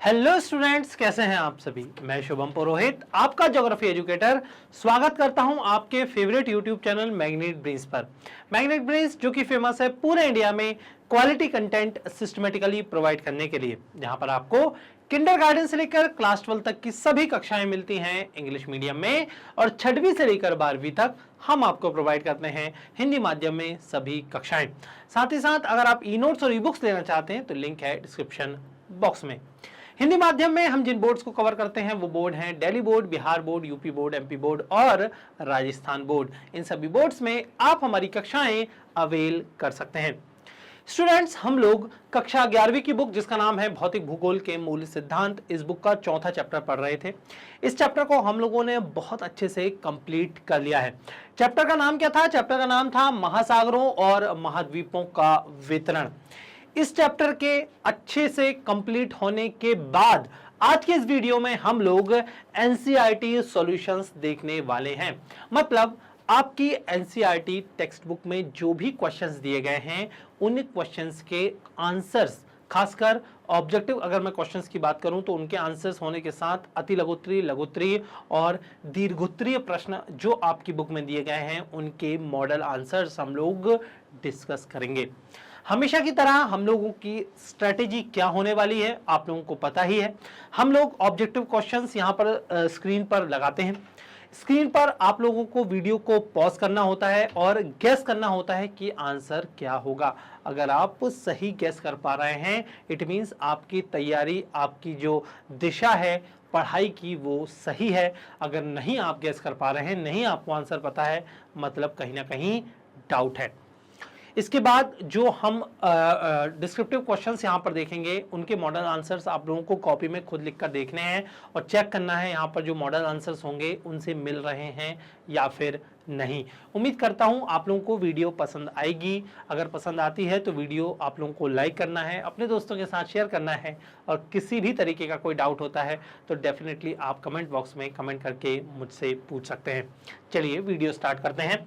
Hello students, कैसे हैं आप सभी। मैं शुभम पुरोहित, आपका ज्योग्राफी एजुकेटर, स्वागत करता हूं आपके favourite YouTube channel magnet brains पर। मैग्नेट ब्रेन्स जो कि फेमस है पूरे इंडिया में क्वालिटी कंटेंट सिस्टमेटिकली प्रोवाइड करने के लिए, जहां पर आपको किंडरगार्टन से लेकर क्लास 12 तक की सभी कक्षाएं मिलती हैं इंग्लिश मीडियम में, और 6वीं से लेकर 12वीं तक हम आपको प्रोवाइड करते हैं हिंदी माध्यम में सभी कक्षाएं। साथ ही साथ अगर आप ई नोट्स और ई बुक्स लेना चाहते हैं तो लिंक है डिस्क्रिप्शन बॉक्स में। हिंदी माध्यम में हम जिन बोर्ड्स को कवर करते हैं वो बोर्ड हैं Delhi board, Bihar board, UP board, MP board और राजस्थान बोर्ड। इन सभी बोर्ड्स में आप हमारी कक्षाएं अवेल कर सकते हैं। स्टूडेंट्स, हम लोग कक्षा 11वीं की बुक जिसका नाम है भौतिक भूगोल के मूल सिद्धांत, इस बुक का चौथा चैप्टर पढ़ रहे थे। इस चैप्टर को हम लोगों ने बहुत अच्छे से कंप्लीट कर लिया है। चैप्टर का नाम क्या था? चैप्टर का नाम था महासागरों और महाद्वीपों का वितरण। इस चैप्टर के अच्छे से कंप्लीट होने के बाद आज के इस वीडियो में हम लोग एनसीईआरटी सॉल्यूशंस देखने वाले हैं। मतलब आपकी एनसीईआरटी टेक्स्ट बुक में जो भी क्वेश्चंस दिए गए हैं उन क्वेश्चंस के आंसर्स, खासकर ऑब्जेक्टिव अगर मैं क्वेश्चंस की बात करूं तो उनके आंसर्स होने के साथ अति लघुत्तरीय, लघुत्तरीय और दीर्घोत्तरीय प्रश्न जो आपकी बुक में दिए गए हैं उनके मॉडल आंसर्स हम लोग डिस्कस करेंगे। हमेशा की तरह हम लोगों की स्ट्रेटेजी क्या होने वाली है आप लोगों को पता ही है। हम लोग ऑब्जेक्टिव क्वेश्चंस यहां पर स्क्रीन पर लगाते हैं। स्क्रीन पर आप लोगों को वीडियो को पॉज करना होता है और गैस करना होता है कि आंसर क्या होगा। अगर आप सही गैस कर पा रहे हैं इट मींस आपकी तैयारी, आपकी जो दिशा है पढ़ाई की वो सही है। अगर नहीं आप गैस कर पा रहे हैं, नहीं आपको आंसर पता है, मतलब कहीं ना कहीं डाउट है। इसके बाद जो हम डिस्क्रिप्टिव क्वेश्चंस यहाँ पर देखेंगे उनके मॉडल आंसर्स आप लोगों को कॉपी में खुद लिखकर देखने हैं और चेक करना है यहाँ पर जो मॉडल आंसर्स होंगे उनसे मिल रहे हैं या फिर नहीं। उम्मीद करता हूँ आप लोगों को वीडियो पसंद आएगी। अगर पसंद आती है तो वीडियो आप लोगों को लाइक करना है, अपने दोस्तों के साथ शेयर करना है, और किसी भी तरीके का कोई डाउट होता है तो डेफिनेटली आप कमेंट बॉक्स में कमेंट करके मुझसे पूछ सकते हैं। चलिए वीडियो स्टार्ट करते हैं।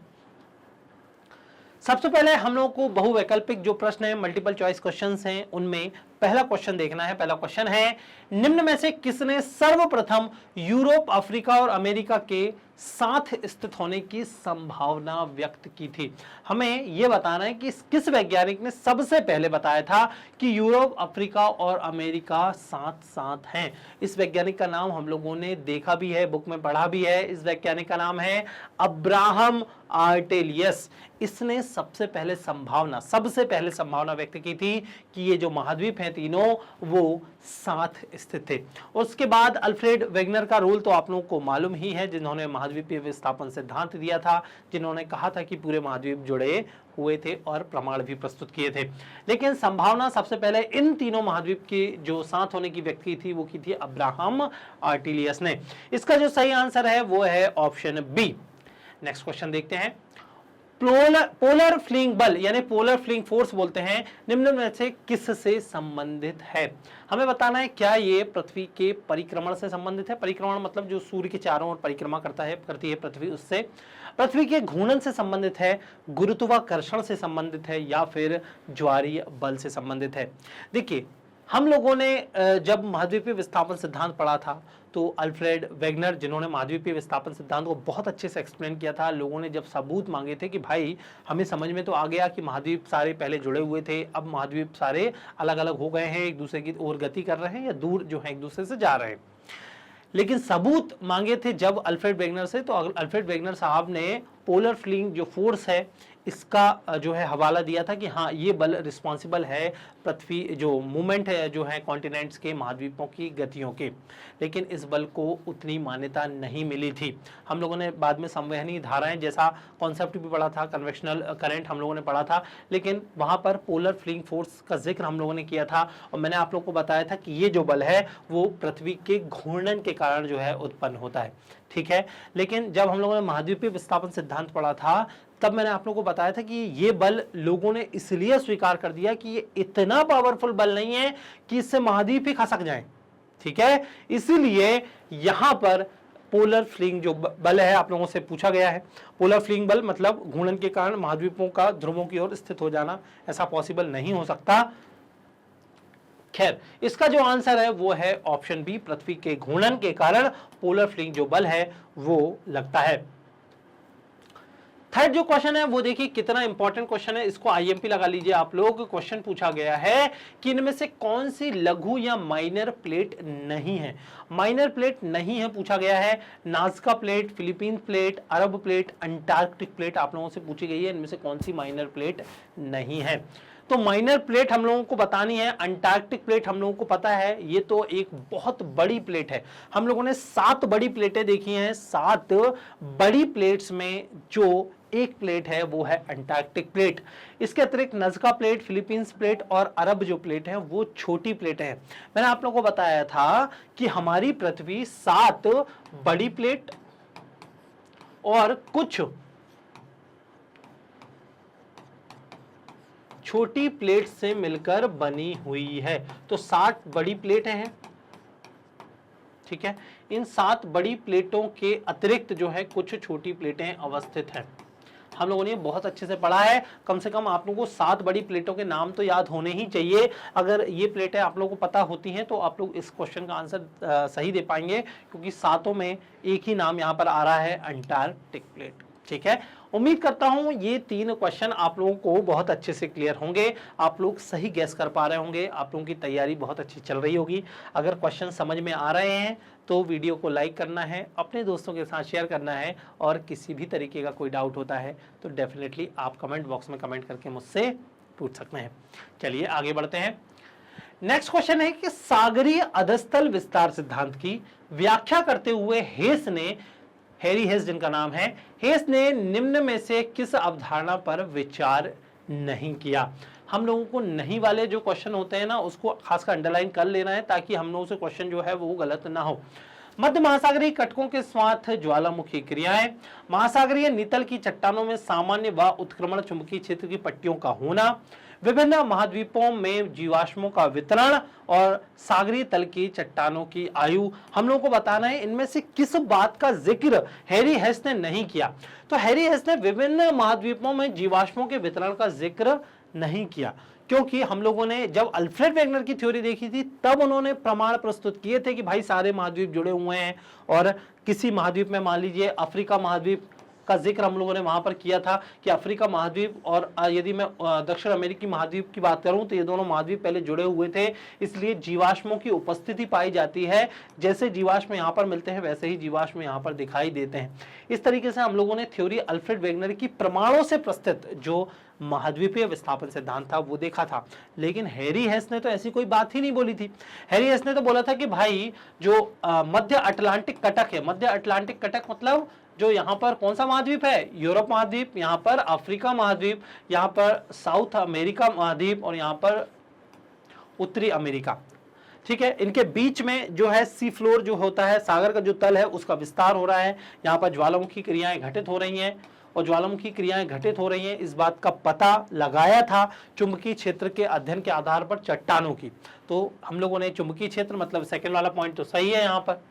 सबसे पहले हम लोगों को बहुवैकल्पिक जो प्रश्न है, मल्टीपल चॉइस क्वेश्चंस हैं, उनमें पहला क्वेश्चन देखना है। पहला क्वेश्चन है, निम्न में से किसने सर्वप्रथम यूरोप, अफ्रीका और अमेरिका के साथ स्थित होने की संभावना व्यक्त की थी? हमें यह बताना है कि किस वैज्ञानिक ने सबसे पहले बताया था कि यूरोप, अफ्रीका और अमेरिका साथ साथ हैं। इस वैज्ञानिक का नाम हम लोगों ने देखा भी है, बुक में पढ़ा भी है। इस वैज्ञानिक का नाम है अब्राहम आर्टेलियस। इसने सबसे पहले संभावना व्यक्त की थी कि ये जो महाद्वीप हैं तीनों वो साथ स्थित थे। उसके बाद अल्फ्रेड वेगनर का रोल तो आप लोगों को मालूम ही है, जिन्होंने महाद्वीपीय विस्थापन सिद्धांत दिया था, जिन्होंने कहा था कि पूरे महाद्वीप जुड़े हुए थे और प्रमाण भी प्रस्तुत किए थे। लेकिन संभावना सबसे पहले इन तीनों महाद्वीप की जो साथ होने की व्यक्त की थी वो की थी अब्राहम आर्टेलियस ने। इसका जो सही आंसर है वो है ऑप्शन बी। नेक्स्ट क्वेश्चन देखते हैं। पोलर फ्लिंग बल यानी पोलर फ्लिंग फोर्स बोलते हैं, निम्न में से किससे संबंधित है? हमें बताना है क्या ये पृथ्वी के परिक्रमण से संबंधित है? परिक्रमण मतलब जो सूर्य के चारों ओर परिक्रमा करती है पृथ्वी, उससे, पृथ्वी के घूर्णन से संबंधित है, गुरुत्वाकर्षण से संबंधित है, या फिर ज्वारीय बल से संबंधित है? देखिए, हम लोगों ने जब महाद्वीपीय विस्थापन सिद्धांत पढ़ा था तो अल्फ्रेड वेगनर, जिन्होंने महाद्वीपीय विस्थापन सिद्धांत को बहुत अच्छे से एक्सप्लेन किया था, लोगों ने जब सबूत मांगे थे कि भाई हमें समझ में तो आ गया कि महाद्वीप सारे पहले जुड़े हुए थे, अब महाद्वीप सारे अलग अलग हो गए हैं, एक दूसरे की ओर गति कर रहे हैं या दूर जो है एक दूसरे से जा रहे हैं, लेकिन सबूत मांगे थे जब अल्फ्रेड वेगनर से, तो अल्फ्रेड वेगनर साहब ने पोलर फ्लिंग जो फोर्स है इसका जो है हवाला दिया था कि हाँ ये बल रिस्पॉन्सिबल है पृथ्वी जो मूवमेंट है जो है कॉन्टिनेंट्स के, महाद्वीपों की गतियों के। लेकिन इस बल को उतनी मान्यता नहीं मिली थी। हम लोगों ने बाद में संवहनी धाराएं जैसा कॉन्सेप्ट भी पढ़ा था, कन्वेक्शनल करंट हम लोगों ने पढ़ा था, लेकिन वहां पर पोलर फ्लिंग फोर्स का जिक्र हम लोगों ने किया था और मैंने आप लोगों को बताया था कि ये जो बल है वो पृथ्वी के घूर्णन के कारण जो है उत्पन्न होता है। ठीक है, लेकिन जब हम लोगों ने महाद्वीपीय विस्थापन सिद्धांत पढ़ा था तब मैंने आप लोगों को बताया था कि ये बल लोगों ने इसलिए स्वीकार कर दिया कि ये इतना पावरफुल बल नहीं है कि इससे महाद्वीप ही खसक जाए। ठीक है, इसीलिए यहां पर पोलर फ्लिंग जो बल है आप लोगों से पूछा गया है। पोलर फ्लिंग बल मतलब घूर्णन के कारण महाद्वीपों का ध्रुवों की ओर स्थित हो जाना, ऐसा पॉसिबल नहीं हो सकता। खैर, इसका जो आंसर है वो है ऑप्शन बी, पृथ्वी के घूर्णन के कारण पोलर फ्लिंग जो बल है वो लगता है। थर्ड जो क्वेश्चन है वो देखिए कितना इंपॉर्टेंट क्वेश्चन है, इसको आईएमपी लगा लीजिए आप लोग। क्वेश्चन पूछा गया है कि इनमें से कौन सी लघु या माइनर प्लेट नहीं है। माइनर प्लेट नहीं है पूछा गया है। नाज़का प्लेट, फिलीपींस प्लेट, अरब प्लेट, अंटार्कटिक प्लेट आप लोगों से पूछी गई है, इनमें से कौन सी माइनर प्लेट नहीं है। तो माइनर प्लेट हम लोगों को बतानी है। अंटार्कटिक प्लेट हम लोगों को पता है, ये तो एक बहुत बड़ी प्लेट है। हम लोगों ने 7 बड़ी प्लेटें देखी हैं। 7 बड़ी प्लेट्स में जो एक प्लेट है वो है अंटार्कटिक प्लेट। इसके अतिरिक्त नज़का प्लेट, फिलीपींस प्लेट और अरब जो प्लेट है वो छोटी प्लेटें हैं। मैंने आप लोगों को बताया था कि हमारी पृथ्वी 7 बड़ी प्लेट और कुछ छोटी प्लेट से मिलकर बनी हुई है। तो 7 बड़ी प्लेटें हैं, ठीक है। इन 7 बड़ी प्लेटों के अतिरिक्त जो है कुछ छोटी प्लेटें अवस्थित हैं। हम लोगों ने बहुत अच्छे से पढ़ा है। कम से कम आप लोगों को 7 बड़ी प्लेटों के नाम तो याद होने ही चाहिए। अगर ये प्लेटें आप लोगों को पता होती हैं तो आप लोग इस क्वेश्चन का आंसर सही दे पाएंगे, क्योंकि 7 में एक ही नाम यहाँ पर आ रहा है, अंटार्कटिक प्लेट, ठीक है। उम्मीद करता हूं ये 3 क्वेश्चन आप लोगों को बहुत अच्छे से क्लियर होंगे। आप लोग सही गैस कर पा रहे होंगे, आप लोगों की तैयारी बहुत अच्छी चल रही होगी। अगर क्वेश्चन समझ में आ रहे हैं तो वीडियो को लाइक करना है, अपने दोस्तों के साथ शेयर करना है, और किसी भी तरीके का कोई डाउट होता है तो डेफिनेटली आप कमेंट बॉक्स में कमेंट करके मुझसे पूछ सकते हैं। चलिए आगे बढ़ते हैं। नेक्स्ट क्वेश्चन है कि सागरीय अधस्थल विस्तार सिद्धांत की व्याख्या करते हुए हैरी हेस जिनका नाम है, हेस ने निम्न में से किस अवधारणा पर विचार नहीं किया। हम लोगों को नहीं वाले जो क्वेश्चन होते हैं ना उसको खासकर अंडरलाइन कर लेना है, ताकि हम लोगों से क्वेश्चन जो है वो गलत ना हो। मध्य महासागरीय कटकों के साथ ज्वालामुखी क्रियाएं, महासागरीय नितल की चट्टानों में सामान्य व उत्क्रमण चुंबकीय क्षेत्र की पट्टियों का होना, विभिन्न महाद्वीपों में जीवाश्मों का वितरण और सागरीय तल की चट्टानों की आयु। हम लोगों को बताना है इनमें से किस बात का जिक्र हैरी हेस ने नहीं किया। तो हैरी हेस ने विभिन्न महाद्वीपों में जीवाश्मों के वितरण का जिक्र नहीं किया, क्योंकि हम लोगों ने जब अल्फ्रेड वेगनर की थ्योरी देखी थी तब उन्होंने प्रमाण प्रस्तुत किए थे कि भाई सारे महाद्वीप जुड़े हुए हैं, और किसी महाद्वीप में मान लीजिए अफ्रीका महाद्वीप का जिक्र हम लोगों ने वहां पर किया था कि अफ्रीका महाद्वीप और यदि मैं दक्षिण अमेरिकी महाद्वीप की बात करूं तो ये दोनों महाद्वीप पहले जुड़े हुए थे, इसलिए जीवाश्मों की उपस्थिति पाई जाती है। जैसे जीवाश्म यहाँ पर मिलते हैं वैसे ही जीवाश्म यहाँ पर दिखाई देते हैं। इस तरीके से हम लोगों ने थ्योरी अल्फ्रेड वेगनर की प्रमाणों से प्रस्तुत जो महाद्वीपीय विस्थापन सिद्धांत था वो देखा था। लेकिन हैरी हेस ने तो ऐसी कोई बात ही नहीं बोली थी। हैरी हेस ने तो बोला था कि भाई जो मध्य अटलांटिक कटक है, मध्य अटलांटिक कटक मतलब जो यहाँ पर कौन सा महाद्वीप है, यूरोप महाद्वीप, यहाँ पर अफ्रीका महाद्वीप, यहाँ पर साउथ अमेरिका महाद्वीप और यहाँ पर उत्तरी अमेरिका, ठीक है। इनके बीच में जो है सी फ्लोर जो होता है, सागर का जो तल है उसका विस्तार हो रहा है। यहाँ पर ज्वालामुखी क्रियाएं घटित हो रही हैं, और ज्वालामुखी क्रियाएं घटित हो रही हैं इस बात का पता लगाया था चुंबकीय क्षेत्र के अध्ययन के आधार पर चट्टानों की। तो हम लोगों ने चुंबकीय क्षेत्र मतलब सेकंड वाला पॉइंट तो सही है यहाँ पर।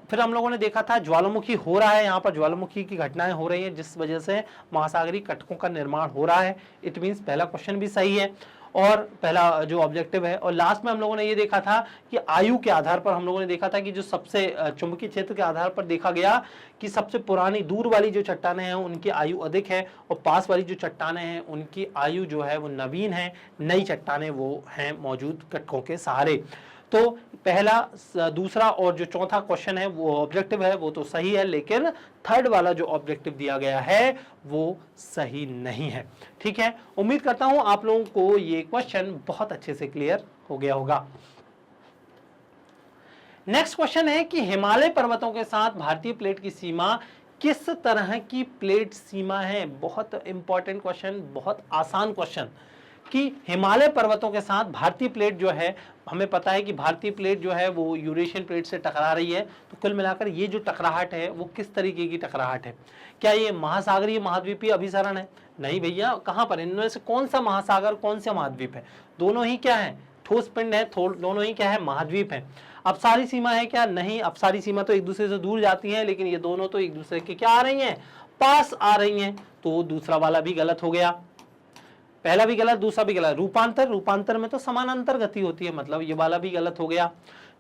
फिर हम लोगों ने देखा था ज्वालामुखी हो रहा है, यहाँ पर ज्वालामुखी की घटनाएं हो रही हैं जिस वजह से महासागरीय कटकों का निर्माण हो रहा है। इट मीन्स पहला क्वेश्चन भी सही है और पहला जो ऑब्जेक्टिव है। और लास्ट में हम लोगों ने ये देखा था कि आयु के आधार पर हम लोगों ने देखा था कि जो सबसे चुंबकीय क्षेत्र के आधार पर देखा गया कि सबसे पुरानी दूर वाली जो चट्टानें हैं उनकी आयु अधिक है, और पास वाली जो चट्टानें हैं उनकी आयु जो है वो नवीन है, नई चट्टानें वो हैं मौजूद कटकों के सहारे। तो पहला, दूसरा और जो चौथा क्वेश्चन है वो ऑब्जेक्टिव है वो तो सही है, लेकिन थर्ड वाला जो ऑब्जेक्टिव दिया गया है वो सही नहीं है, ठीक है। उम्मीद करता हूं आप लोगों को ये क्वेश्चन बहुत अच्छे से क्लियर हो गया होगा। नेक्स्ट क्वेश्चन है कि हिमालय पर्वतों के साथ भारतीय प्लेट की सीमा किस तरह की प्लेट सीमा है। बहुत इंपॉर्टेंट क्वेश्चन, बहुत आसान क्वेश्चन कि हिमालय पर्वतों के साथ भारतीय प्लेट जो है, हमें पता है कि भारतीय प्लेट जो है वो यूरेशियन प्लेट से टकरा रही है। तो कुल मिलाकर ये जो टकराहट है वो किस तरीके की टकराहट है। क्या ये महासागरीय महाद्वीपीय अभिसरण है? नहीं भैया, कहां पर, इनमें से कौन सा महासागर कौन सा महाद्वीप है? दोनों ही क्या है, ठोस पिंड है, दोनों ही क्या है, महाद्वीप है। अपसारी सीमा है क्या? नहीं, अपसारी सीमा तो एक दूसरे से दूर जाती है, लेकिन ये दोनों तो एक दूसरे के क्या आ रही हैं, पास आ रही हैं। तो दूसरा वाला भी गलत हो गया। पहला भी गलत, दूसरा भी गलत। रूपांतर, रूपांतर में तो समानांतर गति होती है, मतलब ये वाला भी गलत हो गया।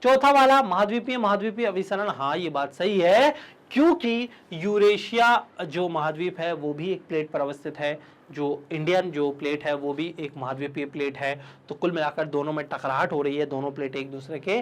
चौथा वाला महाद्वीपीय, महाद्वीपीय अभिसरण, हाँ ये बात सही है, क्योंकि यूरेशिया जो महाद्वीप है वो भी एक प्लेट पर अवस्थित है, जो इंडियन जो प्लेट है वो भी एक महाद्वीपीय प्लेट है। तो कुल मिलाकर दोनों में टकराहट हो रही है, दोनों प्लेट एक दूसरे के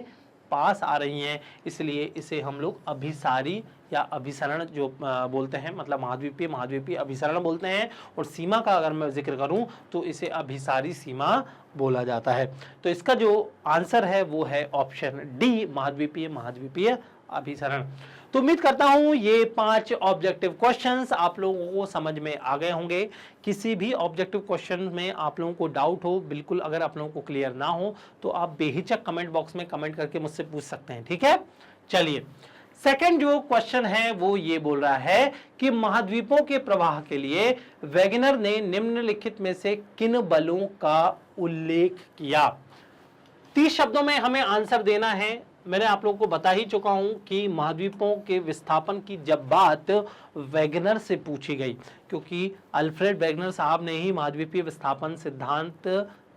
पास आ रही हैं, इसलिए इसे हम लोग अभिसारी या अभिसरण जो बोलते हैं, मतलब महाद्वीपीय, महाद्वीपीय अभिसरण बोलते हैं। और सीमा का अगर मैं जिक्र करूं तो इसे अभिसारी सीमा बोला जाता है। तो इसका जो आंसर है वो है ऑप्शन डी, महाद्वीपीय, महाद्वीपीय अभिसरण। तो उम्मीद करता हूं ये 5 ऑब्जेक्टिव क्वेश्चंस आप लोगों को समझ में आ गए होंगे। किसी भी ऑब्जेक्टिव क्वेश्चन में आप लोगों को डाउट हो, बिल्कुल अगर आप लोगों को क्लियर ना हो तो आप बेहिचक कमेंट बॉक्स में कमेंट करके मुझसे पूछ सकते हैं, ठीक है। चलिए, सेकंड जो क्वेश्चन है वो ये बोल रहा है कि महाद्वीपों के प्रवाह के लिए वेगनर ने निम्नलिखित में से किन बलों का उल्लेख किया। 30 शब्दों में हमें आंसर देना है। मैंने आप लोगों को बता ही चुका हूं कि महाद्वीपों के विस्थापन की जब बात वेगनर से पूछी गई, क्योंकि अल्फ्रेड वेगनर साहब ने ही महाद्वीपीय विस्थापन सिद्धांत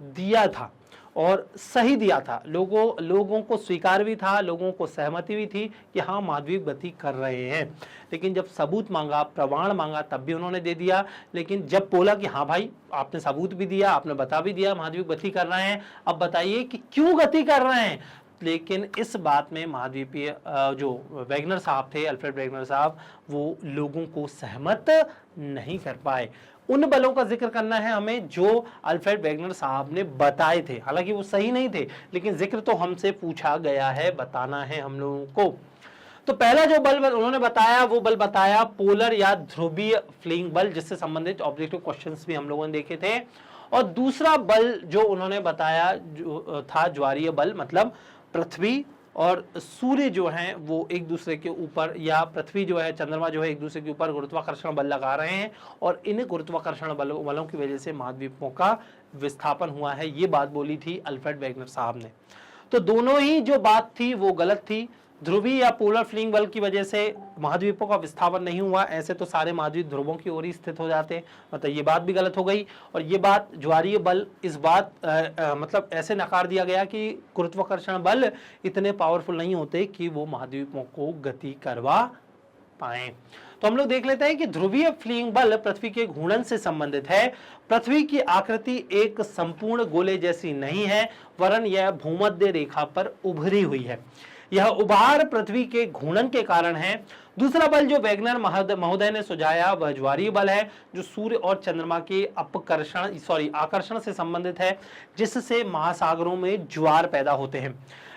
दिया था और सही दिया था। लोगों को स्वीकार भी था, लोगों को सहमति भी थी कि हाँ महाद्वीप गति कर रहे हैं। लेकिन जब सबूत मांगा, प्रमाण मांगा, तब भी उन्होंने दे दिया। लेकिन जब बोला कि हाँ भाई आपने सबूत भी दिया, आपने बता भी दिया महाद्वीप गति कर रहे हैं, अब बताइए कि क्यों गति कर रहे हैं। लेकिन इस बात में महाद्वीपीय जो वेगनर साहब थे, अल्फ्रेड वेगनर साहब, वो लोगों को सहमत नहीं कर पाए। उन बलों का जिक्र करना है हमें जो अल्फ्रेड वेगनर साहब ने बताए थे, हालांकि वो सही नहीं थे, लेकिन जिक्र तो हमसे पूछा गया है, बताना है हम लोगों को। तो पहला जो बल उन्होंने बताया वो बल बताया पोलर या ध्रुवीय फ्लीइंग बल, जिससे संबंधित ऑब्जेक्टिव क्वेश्चंस भी हम लोगों ने देखे थे। और दूसरा बल जो उन्होंने बताया जो था ज्वारीय बल, मतलब पृथ्वी और सूर्य जो हैं वो एक दूसरे के ऊपर, या पृथ्वी जो है, चंद्रमा जो है, एक दूसरे के ऊपर गुरुत्वाकर्षण बल लगा रहे हैं और इन गुरुत्वाकर्षण बलों की वजह से महाद्वीपों का विस्थापन हुआ है। ये बात बोली थी अल्फ्रेड वेगनर साहब ने। तो दोनों ही जो बात थी वो गलत थी। ध्रुवीय या पोलर फ्लीइंग बल की वजह से महाद्वीपों का विस्थापन नहीं हुआ, ऐसे तो सारे महाद्वीप ध्रुवों की ओर ही स्थित हो जाते, मतलब ये बात भी गलत हो गई। और ये बात ज्वारीय बल, इस बात मतलब ऐसे नकार दिया गया कि गुरुत्वाकर्षण बल इतने पावरफुल नहीं होते कि वो महाद्वीपों को गति करवा पाए। तो हम लोग देख लेते हैं कि ध्रुवीय फ्लीइंग बल पृथ्वी के घूर्णन से संबंधित है। पृथ्वी की आकृति एक संपूर्ण गोले जैसी नहीं है, वरन यह भूमध्य रेखा पर उभरी हुई है। यह उभार पृथ्वी के घूर्णन के कारण है। दूसरा बल जो वेगनर महोदय ने सुझाया वह ज्वारीय बल है, जो सूर्य और चंद्रमा के आकर्षण से संबंधित है, जिससे महासागरों में ज्वार पैदा होते हैं।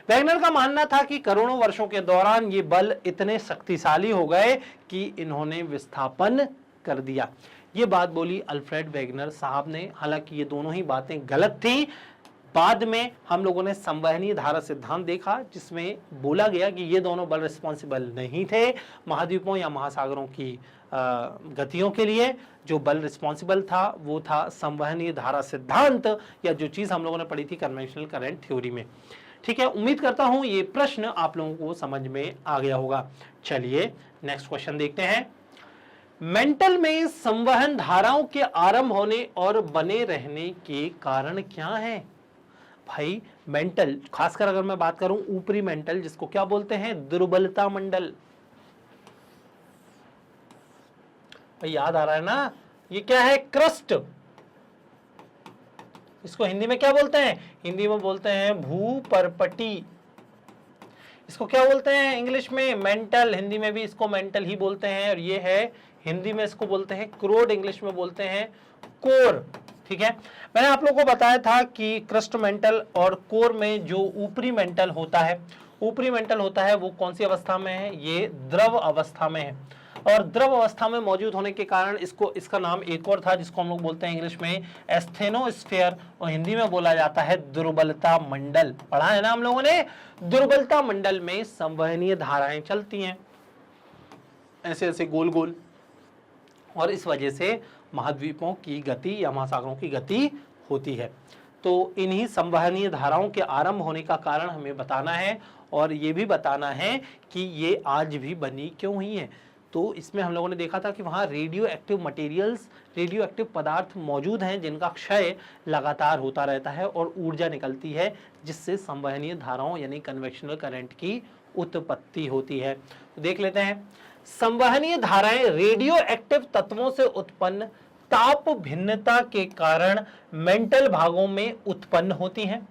वेगनर का मानना था कि करोड़ों वर्षों के दौरान ये बल इतने शक्तिशाली हो गए कि इन्होंने विस्थापन कर दिया। ये बात बोली अल्फ्रेड वेगनर साहब ने। हालांकि ये दोनों ही बातें गलत थी। बाद में हम लोगों ने संवहनीय धारा सिद्धांत देखा, जिसमें बोला गया कि ये दोनों बल रिस्पॉन्सिबल नहीं थे महाद्वीपों या महासागरों की गतियों के लिए। जो बल रिस्पॉन्सिबल था वो था संवहनीय धारा सिद्धांत, या जो चीज हम लोगों ने पढ़ी थी कन्वेंशनल करंट थ्योरी में। ठीक है, उम्मीद करता हूं ये प्रश्न आप लोगों को समझ में आ गया होगा। चलिए नेक्स्ट क्वेश्चन देखते हैं। मेंटल में संवहन धाराओं के आरंभ होने और बने रहने के कारण क्या है। भाई मेंटल, खासकर अगर मैं बात करूं ऊपरी मेंटल, जिसको क्या बोलते हैं, दुर्बलता मंडल। भाई याद आ रहा है ना, ये क्या है, क्रस्ट। इसको हिंदी में क्या बोलते हैं, हिंदी में बोलते हैं भूपर्पटी। इसको क्या बोलते हैं इंग्लिश में, मेंटल। हिंदी में भी इसको मेंटल ही बोलते हैं। और ये है हिंदी में इसको बोलते हैं क्रोड, इंग्लिश में बोलते हैं कोर। ठीक है, मैंने आप लोगों को बताया था कि क्रस्ट मेंटल और कोर में जो ऊपरी मेंटल होता है, ऊपरी मेंटल होता है वो कौन सी अवस्था में है, ये द्रव अवस्था में है। और द्रव अवस्था में मौजूद होने के कारण इसका नाम एक और था, जिसको हम लोग बोलते हैं इंग्लिश में एस्थेनोस्फीयर, और हिंदी में बोला जाता है दुर्बलता मंडल। पढ़ा है ना हम लोगों ने। दुर्बलता मंडल में संवहनीय धाराएं चलती हैं ऐसे ऐसे गोल गोल, और इस वजह से महाद्वीपों की गति या महासागरों की गति होती है। तो इन्हीं संवहनीय धाराओं के आरंभ होने का कारण हमें बताना है, और ये भी बताना है कि ये आज भी बनी क्यों हुई है। तो इसमें हम लोगों ने देखा था कि वहाँ radio active materials, radio active पदार्थ मौजूद हैं जिनका क्षय लगातार होता रहता है और ऊर्जा निकलती है जिससे संवहनीय धाराओं यानी कन्वेक्शनल करंट की उत्पत्ति होती है। तो देख लेते हैं, संवहनीय धाराएं रेडियो एक्टिव तत्वों से उत्पन्न ताप भिन्नता के कारण मेंटल भागों में उत्पन्न होती हैं।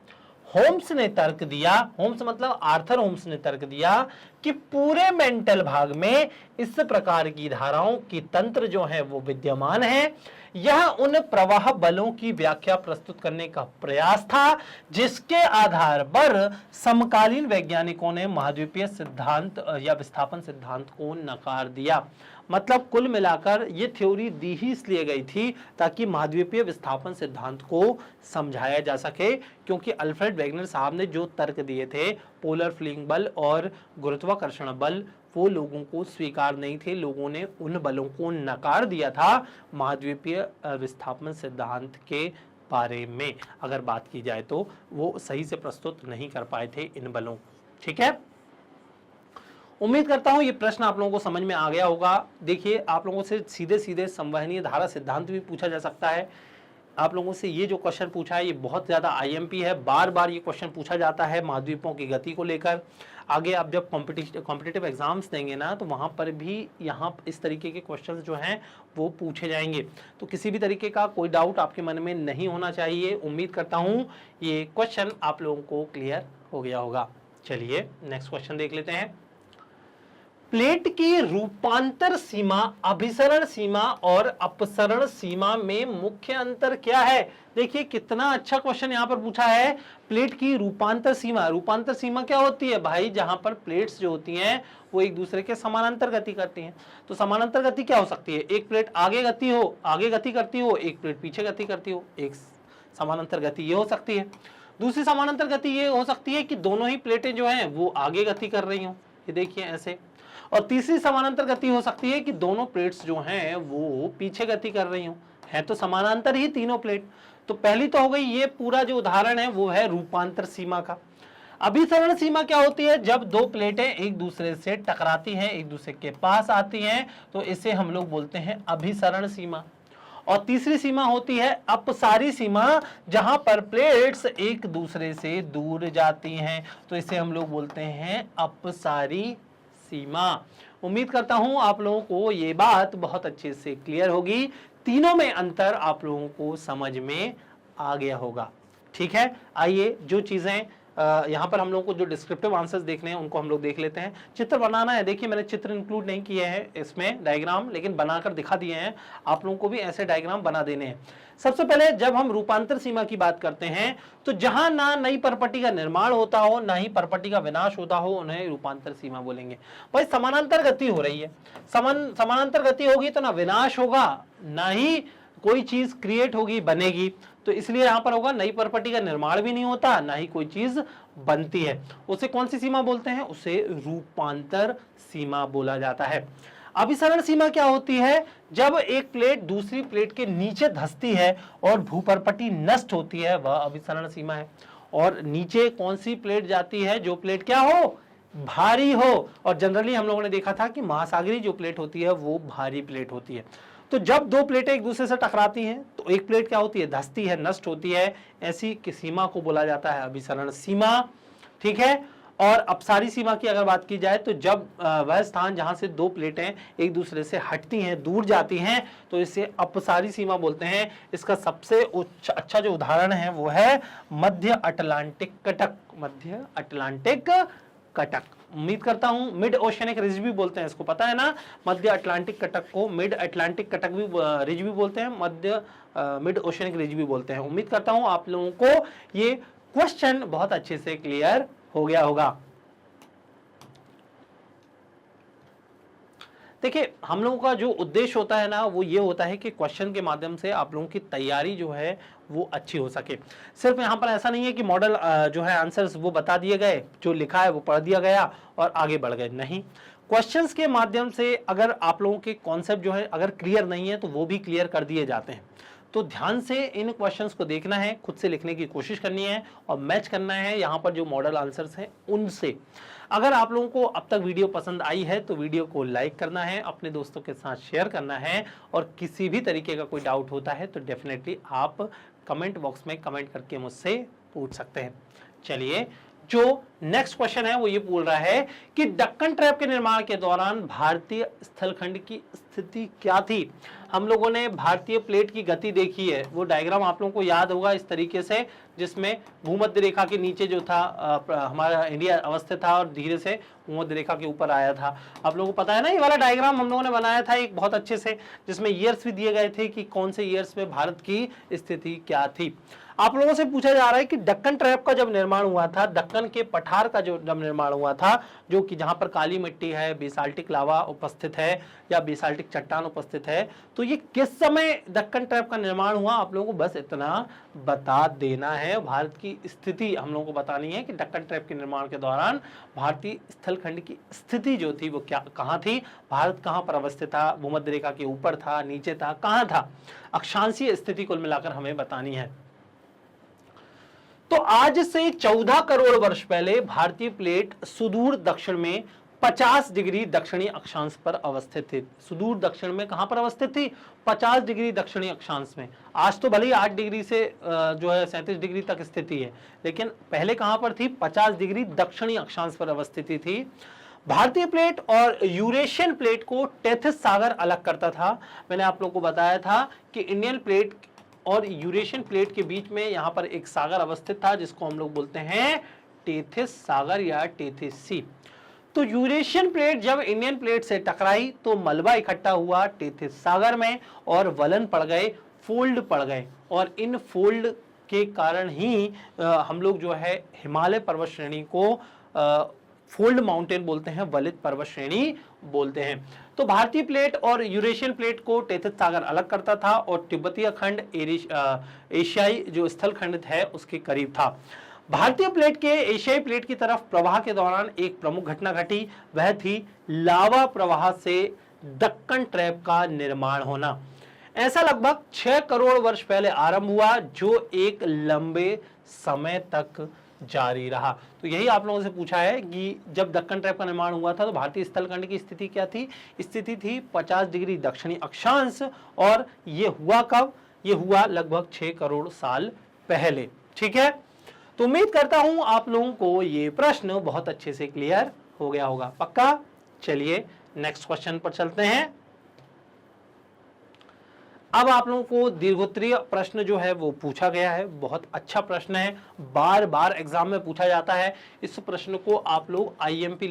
होम्स ने तर्क दिया, होम्स मतलब आर्थर होम्स ने तर्क दिया कि पूरे मेंटल भाग में इस प्रकार की धाराओं की तंत्र जो है वो विद्यमान है। यह उन प्रवाह बलों की व्याख्या प्रस्तुत करने का प्रयास था जिसके आधार पर समकालीन वैज्ञानिकों ने महाद्वीपीय सिद्धांत या विस्थापन सिद्धांत को नकार दिया। मतलब कुल मिलाकर ये थ्योरी दी ही इसलिए गई थी ताकि महाद्वीपीय विस्थापन सिद्धांत को समझाया जा सके, क्योंकि अल्फ्रेड वेगनर साहब ने जो तर्क दिए थे पोलर फ्लिंग बल और गुरुत्वाकर्षण बल, वो लोगों को स्वीकार नहीं थे, लोगों ने उन बलों को नकार दिया था महाद्वीपीय विस्थापन सिद्धांत के बारे में। अगर बात की जाए तो वो सही से प्रस्तुत नहीं कर पाए थे इन बलों को। ठीक है, उम्मीद करता हूं ये प्रश्न आप लोगों को समझ में आ गया होगा। देखिए, आप लोगों से सीधे सीधे संवहनीय धारा सिद्धांत भी पूछा जा सकता है। आप लोगों से ये जो क्वेश्चन पूछा है ये बहुत ज़्यादा आईएमपी है, बार बार ये क्वेश्चन पूछा जाता है महाद्वीपों की गति को लेकर। आगे आप जब कॉम्पिटिटिव एग्जाम्स देंगे ना तो वहाँ पर भी यहाँ इस तरीके के क्वेश्चंस जो हैं वो पूछे जाएंगे। तो किसी भी तरीके का कोई डाउट आपके मन में नहीं होना चाहिए। उम्मीद करता हूँ ये क्वेश्चन आप लोगों को क्लियर हो गया होगा। चलिए नेक्स्ट क्वेश्चन देख लेते हैं। प्लेट की रूपांतर सीमा, अभिसरण सीमा और अपसरण सीमा में मुख्य अंतर क्या है? देखिए कितना अच्छा क्वेश्चन यहाँ पर पूछा है। प्लेट की रूपांतर सीमा, रूपांतर सीमा क्या होती है भाई? जहां पर प्लेट्स जो होती हैं वो एक दूसरे के समानांतर गति करती हैं। तो समानांतर गति क्या हो सकती है? एक प्लेट आगे गति करती हो, एक प्लेट पीछे गति करती हो। एक समानांतर गति ये हो सकती है। दूसरी समानांतर गति ये हो सकती है कि दोनों ही प्लेटें जो हैं वो आगे गति कर रही हो, ये देखिए ऐसे। और तीसरी समानांतर गति हो सकती है कि दोनों प्लेट्स जो हैं वो पीछे गति कर रही हो, है तो समानांतर ही तीनों प्लेट। तो पहली तो हो गई, ये पूरा जो उदाहरण है वो है रूपांतर सीमा का। अभिसरण सीमा क्या होती है? जब दो प्लेटें एक दूसरे से टकराती हैं, एक दूसरे के पास आती हैं, तो इसे हम लोग बोलते हैं अभिसरण सीमा। और तीसरी सीमा होती है अपसारी सीमा, जहां पर प्लेट्स एक दूसरे से दूर जाती हैं, तो इसे हम लोग बोलते हैं अपसारी सीमा। उम्मीद करता हूं आप लोगों को ये बात बहुत अच्छे से क्लियर होगी। तीनों में अंतर आप लोगों को समझ में आ गया होगा। ठीक है, आइए जो चीजें यहाँ पर हम लोगों को जो डिस्क्रिप्टिव आंसर्स देखने हैं उनको हम लोग देख लेते हैं। चित्र बनाना है, देखिए मैंने चित्र इंक्लूड नहीं किए हैं इसमें डायग्राम, लेकिन बनाकर दिखा दिए हैं। आप लोगों को भी ऐसे डायग्राम बना देने हैं। सबसे पहले जब हम रूपांतर सीमा की बात करते हैं तो जहां ना नई परपटी का निर्माण होता हो ना ही परपटी का विनाश होता हो, उन्हें रूपांतर सीमा बोलेंगे। भाई समानांतर गति हो रही है, समानांतर गति होगी तो ना विनाश होगा ना ही कोई चीज क्रिएट होगी, बनेगी। तो इसलिए यहां पर होगा नई प्रॉपर्टी का निर्माण भी नहीं होता, ना ही कोई चीज बनती है। उसे कौन सी सीमा बोलते हैं? उसे रूपांतर सीमा बोला जाता है। अभिसरण सीमा क्या होती है? जब एक प्लेट दूसरी प्लेट के नीचे धंसती है और भूपर्पटी नष्ट होती है, वह अभिसरण सीमा है। और नीचे कौन सी प्लेट जाती है? जो प्लेट क्या हो? भारी हो। और जनरली हम लोगों ने देखा था कि महासागरीय जो प्लेट होती है वो भारी प्लेट होती है। तो जब दो प्लेटें एक दूसरे से टकराती हैं तो एक प्लेट क्या होती है? धंसती है, नष्ट होती है। ऐसी की सीमा को बोला जाता है अभिसरण सीमा। ठीक है, और अपसारी सीमा की अगर बात की जाए तो जब वह स्थान जहां से दो प्लेटें एक दूसरे से हटती हैं, दूर जाती हैं, तो इसे अपसारी सीमा बोलते हैं। इसका सबसे अच्छा जो उदाहरण है वो है मध्य अटलांटिक कटक। मध्य अटलांटिक कटक, उम्मीद करता हूं मिड ओशियनिक रिज भी बोलते हैं इसको, पता है ना? मध्य अटलांटिक कटक को मिड अटलांटिक कटक भी रिज भी बोलते हैं, मध्य मिड ओशियनिक रिज भी बोलते हैं। उम्मीद करता हूं आप लोगों को ये क्वेश्चन बहुत अच्छे से क्लियर हो गया होगा। देखिए, हम लोगों का जो उद्देश्य होता है ना वो ये होता है कि क्वेश्चन के माध्यम से आप लोगों की तैयारी जो है वो अच्छी हो सके। सिर्फ यहाँ पर ऐसा नहीं है कि मॉडल जो है आंसर्स वो बता दिए गए, जो लिखा है वो पढ़ दिया गया और आगे बढ़ गए, नहीं। क्वेश्चंस के माध्यम से अगर आप लोगों के कॉन्सेप्ट जो है अगर क्लियर नहीं है तो वो भी क्लियर कर दिए जाते हैं। तो ध्यान से इन क्वेश्चंस को देखना है, खुद से लिखने की कोशिश करनी है और मैच करना है यहाँ पर जो मॉडल आंसर्स हैं उनसे। अगर आप लोगों को अब तक वीडियो पसंद आई है तो वीडियो को लाइक करना है, अपने दोस्तों के साथ शेयर करना है, और किसी भी तरीके का कोई डाउट होता है तो डेफिनेटली आप कमेंट बॉक्स में कमेंट करके मुझसे पूछ सकते हैं। चलिए, जो नेक्स्ट क्वेश्चन है वो ये बोल रहा है कि दक्कन ट्रैप के निर्माण के दौरान भारतीय स्थलखंड की स्थिति क्या थी। हम लोगों ने भारतीय प्लेट की गति देखी है, वो डायग्राम आप लोगों को याद होगा इस तरीके से, जिसमें भूमध्य रेखा के नीचे जो था हमारा इंडिया अवस्थित था और धीरे से भूमध्य रेखा के ऊपर आया था। आप लोगों को पता है ना, ये वाला डायग्राम हम लोगों ने बनाया था एक बहुत अच्छे से, जिसमें ईयर्स भी दिए गए थे कि कौन से ईयर्स में भारत की स्थिति क्या थी। आप लोगों से पूछा जा रहा है कि दक्कन ट्रैप का जब निर्माण हुआ था, दक्कन के पठार का जो जब निर्माण हुआ था, जो कि जहां पर काली मिट्टी है, बेसाल्टिक लावा उपस्थित है या बेसाल्टिक चट्टान उपस्थित है, तो ये किस समय दक्कन ट्रैप का निर्माण हुआ, आप लोगों को बस इतना बता देना है। भारत की स्थिति हम लोगों को बतानी है कि दक्कन ट्रैप के निर्माण के दौरान भारतीय स्थलखंड की स्थिति जो थी वो क्या, कहां थी, भारत कहां पर अवस्थित था, भूमध्य रेखा के ऊपर था, नीचे था, कहां था, अक्षांशीय स्थिति कुल मिलाकर हमें बतानी है। तो आज से 14 करोड़ वर्ष पहले भारतीय प्लेट सुदूर दक्षिण में 50 डिग्री दक्षिणी अक्षांश पर अवस्थित थी। सुदूर दक्षिण में कहां पर अवस्थित थी, 50 डिग्री दक्षिणी अक्षांश में। आज तो भले ही 8 डिग्री से जो है 37 डिग्री तक स्थिति है, लेकिन पहले कहां पर थी, 50 डिग्री दक्षिणी अक्षांश पर अवस्थिति थी। भारतीय प्लेट और यूरेशियन प्लेट को टेथिस सागर अलग करता था। मैंने आप लोगों को बताया था कि इंडियन प्लेट और यूरेशियन प्लेट के बीच में यहां पर एक सागर अवस्थित था, जिसको हम लोग बोलते हैं टेथिस सागर या टेथिस सी। तो यूरेशियन प्लेट जब इंडियन प्लेट से टकराई तो मलबा इकट्ठा हुआ टेथिस सागर में और वलन पड़ गए, फोल्ड पड़ गए, और इन फोल्ड के कारण ही हम लोग जो है हिमालय पर्वत श्रेणी को फोल्ड माउंटेन बोलते हैं, वलित पर्वत श्रेणी बोलते हैं। तो भारतीय प्लेट और यूरेशियन प्लेट को टेथिस सागर अलग करता था और तिब्बतीय खंड एशियाई जो स्थल खंड है उसके करीब था। भारतीय प्लेट के एशियाई प्लेट की तरफ प्रवाह के दौरान एक प्रमुख घटना घटी, वह थी लावा प्रवाह से दक्कन ट्रैप का निर्माण होना। ऐसा लगभग 6 करोड़ वर्ष पहले आरंभ हुआ, जो एक लंबे समय तक जारी रहा। तो यही आप लोगों से पूछा है कि जब दक्कन ट्रैप का निर्माण हुआ था तो भारतीय स्थलखंड की स्थिति क्या थी, स्थिति थी 50 डिग्री दक्षिणी अक्षांश, और ये हुआ कब, ये हुआ लगभग 6 करोड़ साल पहले। ठीक है, तो उम्मीद करता हूं आप लोगों को ये प्रश्न बहुत अच्छे से क्लियर हो गया होगा, पक्का। चलिए नेक्स्ट क्वेश्चन पर चलते हैं। अब आप लोगों को दीर्घोत्तरीय प्रश्न जो है वो पूछा गया है, बहुत अच्छा प्रश्न है, बार बार एग्जाम में पूछा जाता है। इस प्रश्न को आप लोग आईएमपी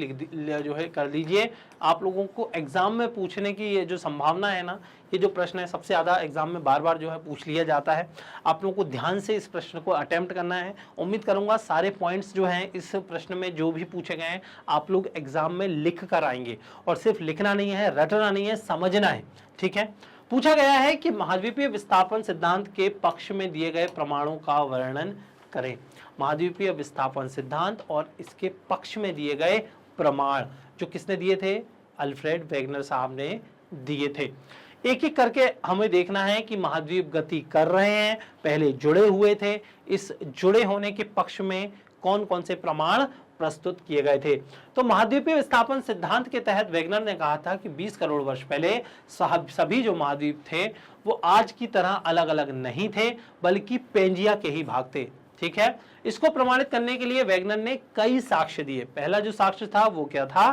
जो है कर लीजिए। आप लोगों को एग्जाम में पूछने की ये जो संभावना है ना, ये जो प्रश्न है सबसे ज्यादा एग्जाम में बार बार जो है पूछ लिया जाता है। आप लोगों को ध्यान से इस प्रश्न को अटेम्प्ट करना है। उम्मीद करूंगा सारे पॉइंट्स जो हैं इस प्रश्न में जो भी पूछे गए हैं आप लोग एग्जाम में लिख कर आएंगे, और सिर्फ लिखना नहीं है, रटना नहीं है, समझना है। ठीक है, पूछा गया है कि महाद्वीपीय विस्थापन सिद्धांत के पक्ष में दिए गए प्रमाणों का वर्णन करें। महाद्वीपीय विस्थापन सिद्धांत और इसके पक्ष में दिए गए प्रमाण जो किसने दिए थे, अल्फ्रेड वेगनर साहब ने दिए थे। एक एक करके हमें देखना है कि महाद्वीप गति कर रहे हैं, पहले जुड़े हुए थे, इस जुड़े होने के पक्ष में कौन कौन से प्रमाण प्रस्तुत किए गए थे। तो महाद्वीपीय विस्थापन सिद्धांत के तहत वेगनर ने कहा था कि 20 करोड़ वर्ष पहले सभी जो महाद्वीप थे वो आज की तरह अलग अलग नहीं थे, बल्कि पेंजिया के ही भाग थे। ठीक है, इसको प्रमाणित करने के लिए वेगनर ने कई साक्ष्य दिए। पहला जो साक्ष्य था वो क्या था,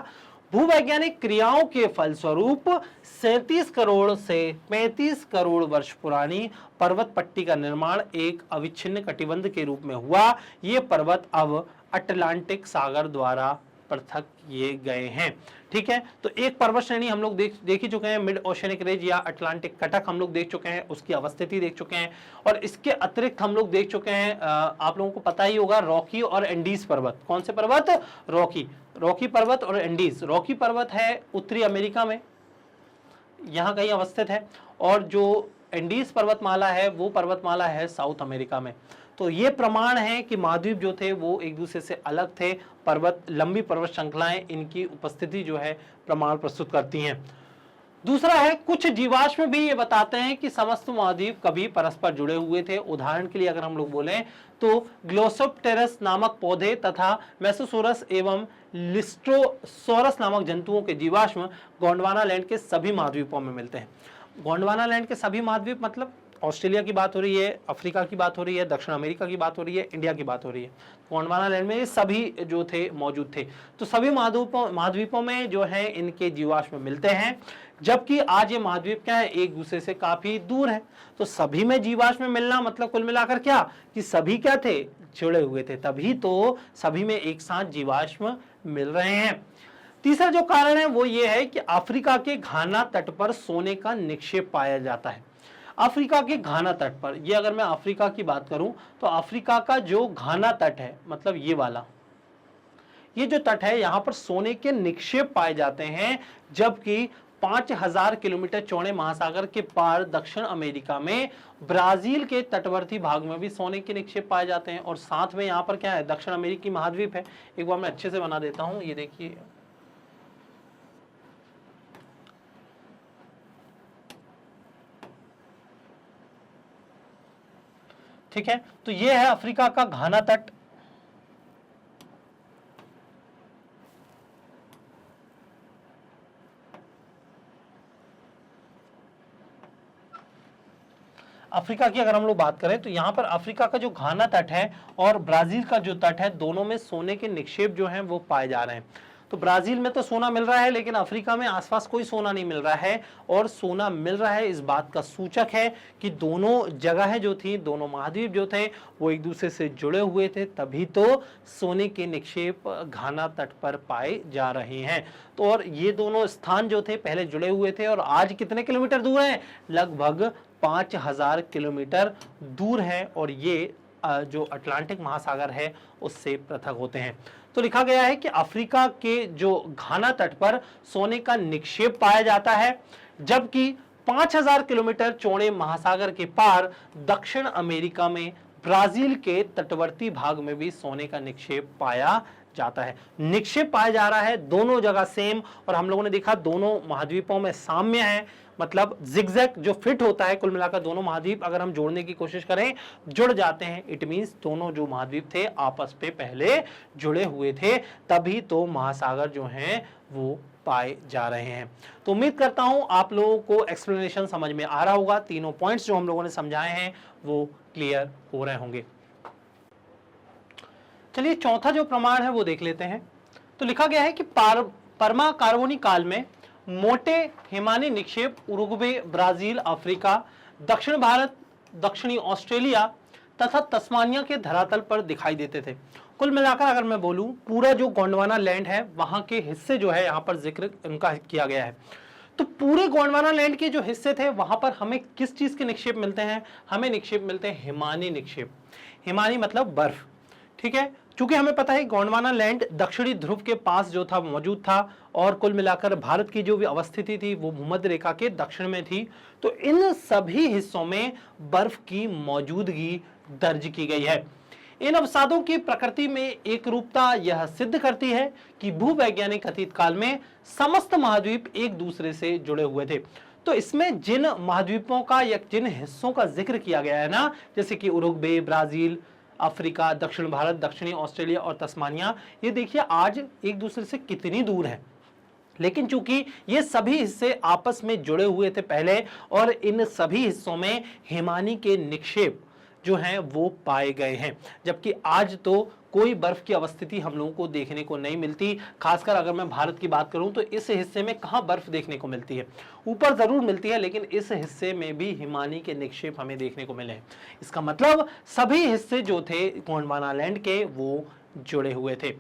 भूवैज्ञानिक क्रियाओं के फलस्वरूप 37 करोड़ से 35 करोड़ वर्ष पुरानी पर्वत पट्टी का निर्माण एक अविच्छिन्न कटिबंध के रूप में हुआ। ये पर्वत अब अटलांटिक सागर द्वारा पृथक किए गए हैं। ठीक है, तो एक पर्वत श्रेणी हम लोग देख ही चुके हैं, मिड ओशियनिक रेंज या अटलांटिक कटक हम लोग देख चुके हैं, उसकी अवस्थिति देख चुके हैं, और इसके अतिरिक्त हम लोग देख चुके हैं, आप लोगों को पता ही होगा, रॉकी और एंडीज पर्वत। कौन से पर्वत, रॉकी पर्वत और एंडीज। रॉकी पर्वत है उत्तरी अमेरिका में, यहाँ कहीं अवस्थित है, और जो एंडीज पर्वतमाला है वो पर्वतमाला है साउथ अमेरिका में। तो ये प्रमाण है कि महाद्वीप जो थे वो एक दूसरे से अलग थे, लंबी पर्वत श्रृंखलाएं इनकी उपस्थिति जो है प्रमाण प्रस्तुत करती हैं। दूसरा है कुछ जीवाश्म भी ये बताते हैं कि समस्त महाद्वीप कभी परस्पर जुड़े हुए थे। उदाहरण के लिए अगर हम लोग बोलें तो ग्लोसोप्टेरस नामक पौधे तथा मेसोसोरस एवं लिस्ट्रोसोरस नामक जंतुओं के जीवाश्म गोंडवाना लैंड के सभी महाद्वीपों में मिलते हैं। गोंडवाना लैंड के सभी महाद्वीप मतलब ऑस्ट्रेलिया की बात हो रही है, अफ्रीका की बात हो रही है, दक्षिण अमेरिका की बात हो रही है, इंडिया की बात हो रही है। गोंडवाना लैंड में ये सभी जो थे मौजूद थे। तो सभी महाद्वीपों में जो है इनके जीवाश्म मिलते हैं, जबकि आज ये महाद्वीप क्या है, एक दूसरे से काफी दूर है। तो सभी में जीवाश्म मिलना मतलब कुल मिलाकर क्या कि सभी क्या थे, जुड़े हुए थे, तभी तो सभी में एक साथ जीवाश्म मिल रहे हैं। तीसरा जो कारण है वो ये है कि अफ्रीका के घाना तट पर सोने का निक्षेप पाया जाता है। अफ्रीका के घाना तट पर, ये अगर मैं अफ्रीका की बात करूं तो अफ्रीका का जो घाना तट है मतलब ये वाला, ये जो तट है यहां पर सोने के निक्षेप पाए जाते हैं, जबकि 5000 किलोमीटर चौड़े महासागर के पार दक्षिण अमेरिका में ब्राजील के तटवर्ती भाग में भी सोने के निक्षेप पाए जाते हैं। और साथ में यहां पर क्या है, दक्षिण अमेरिकी महाद्वीप है। एक बार मैं अच्छे से बना देता हूं, ये देखिए ठीक है। तो ये है अफ्रीका का घाना तट। अफ्रीका की अगर हम लोग बात करें तो यहां पर अफ्रीका का जो घाना तट है और ब्राजील का जो तट है, दोनों में सोने के निक्षेप जो हैं वो पाए जा रहे हैं। तो ब्राजील में तो सोना मिल रहा है, लेकिन अफ्रीका में आसपास कोई सोना नहीं मिल रहा है। और सोना मिल रहा है इस बात का सूचक है कि दोनों जगहें जो थी, दोनों महाद्वीप जो थे वो एक दूसरे से जुड़े हुए थे, तभी तो सोने के निक्षेप घाना तट पर पाए जा रहे हैं। तो और ये दोनों स्थान जो थे पहले जुड़े हुए थे और आज कितने किलोमीटर दूर हैं, लगभग 5000 किलोमीटर दूर है। और ये जो अटलांटिक महासागर है उससे पृथक होते हैं। तो लिखा गया है कि अफ्रीका के जो घाना तट पर सोने का निक्षेप पाया जाता है, जबकि 5000 किलोमीटर चौड़े महासागर के पार दक्षिण अमेरिका में ब्राजील के तटवर्ती भाग में भी सोने का निक्षेप पाया जाता है। निक्षेप पाया जा रहा है दोनों जगह सेम। और हम लोगों ने देखा दोनों महाद्वीपों में साम्य है, मतलब जिगजैग जो फिट होता है। कुल मिलाकर दोनों महाद्वीप अगर हम जोड़ने की कोशिश करें जुड़ जाते हैं। इट मींस दोनों जो महाद्वीप थे आपस में पहले जुड़े हुए थे, तभी तो महासागर जो हैं वो पाए जा रहे हैं। तो उम्मीद करता हूं आप लोगों को एक्सप्लेनेशन समझ में आ रहा होगा। तीनों पॉइंट्स जो हम लोगों ने समझाए हैं वो क्लियर हो रहे होंगे। चलिए चौथा जो प्रमाण है वो देख लेते हैं। तो लिखा गया है कि परमा कार्बोनी काल में मोटे हिमानी निक्षेप उरुग्वे, ब्राजील, अफ्रीका, दक्षिण भारत, दक्षिणी ऑस्ट्रेलिया तथा तस्मानिया के धरातल पर दिखाई देते थे। कुल मिलाकर अगर मैं बोलूं पूरा जो गोंडवाना लैंड है वहां के हिस्से जो है यहाँ पर जिक्र उनका किया गया है। तो पूरे गोंडवाना लैंड के जो हिस्से थे वहां पर हमें किस चीज के निक्षेप मिलते हैं, हमें निक्षेप मिलते हैं हिमानी निक्षेप। हिमानी मतलब बर्फ, ठीक है। चूंकि हमें पता है गोंडवाना लैंड दक्षिणी ध्रुव के पास जो था मौजूद था और कुल मिलाकर भारत की जो भी अवस्थिति थी वो भूमध्य रेखा के दक्षिण में थी, तो इन सभी हिस्सों में बर्फ की मौजूदगी दर्ज की गई है। इन अवसादों की प्रकृति में एक रूपता यह सिद्ध करती है कि भूवैज्ञानिक अतीत काल में समस्त महाद्वीप एक दूसरे से जुड़े हुए थे। तो इसमें जिन महाद्वीपों का या जिन हिस्सों का जिक्र किया गया है ना, जैसे कि उरुग्वे, ब्राजील, अफ्रीका, दक्षिण भारत, दक्षिणी ऑस्ट्रेलिया और तस्मानिया, ये देखिए आज एक दूसरे से कितनी दूर है, लेकिन चूंकि ये सभी हिस्से आपस में जुड़े हुए थे पहले और इन सभी हिस्सों में हिमानी के निक्षेप जो हैं वो पाए गए हैं, जबकि आज तो कोई बर्फ की अवस्थिति हम लोगों को देखने को नहीं मिलती। खासकर अगर मैं भारत की बात करूं तो इस हिस्से में कहां बर्फ देखने को मिलती है, ऊपर जरूर मिलती है लेकिन इस हिस्से में भी हिमानी के निक्षेप हमें देखने को मिले। इसका मतलब सभी हिस्से जो थे गोंडवाना लैंड के वो जुड़े हुए थे।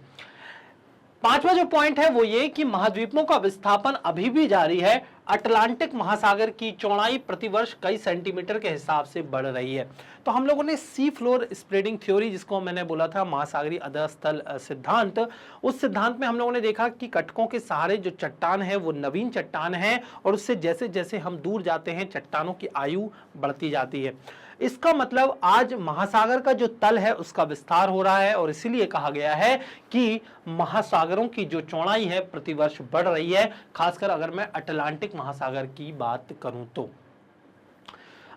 पांचवा जो पॉइंट है वो ये कि महाद्वीपों का विस्थापन अभी भी जारी है। अटलांटिक महासागर की चौड़ाई प्रतिवर्ष कई सेंटीमीटर के हिसाब से बढ़ रही है। तो हम लोगों ने सी फ्लोर स्प्रेडिंग थ्योरी, जिसको मैंने बोला था महासागरीय अधस्तल सिद्धांत, उस सिद्धांत में हम लोगों ने देखा कि कटकों के सहारे जो चट्टान है वो नवीन चट्टान है और उससे जैसे जैसे हम दूर जाते हैं चट्टानों की आयु बढ़ती जाती है। इसका मतलब आज महासागर का जो तल है उसका विस्तार हो रहा है और इसीलिए कहा गया है कि महासागरों की जो चौड़ाई है प्रतिवर्ष बढ़ रही है, खासकर अगर मैं अटलांटिक महासागर की बात करूं तो।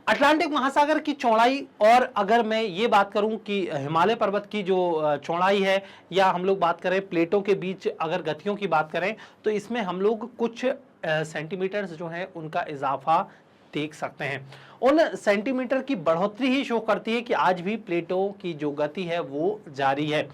अटलांटिक महासागर की चौड़ाई, और अगर मैं ये बात करूं कि हिमालय पर्वत की जो चौड़ाई है, या हम लोग बात करें प्लेटों के बीच अगर गतियों की बात करें, तो इसमें हम लोग कुछ सेंटीमीटर्स जो है उनका इजाफा देख सकते हैं। उन सेंटीमीटर की बढ़ोतरी ही शो करती है कि आज भी प्लेटों की जो गति है वो जारी है,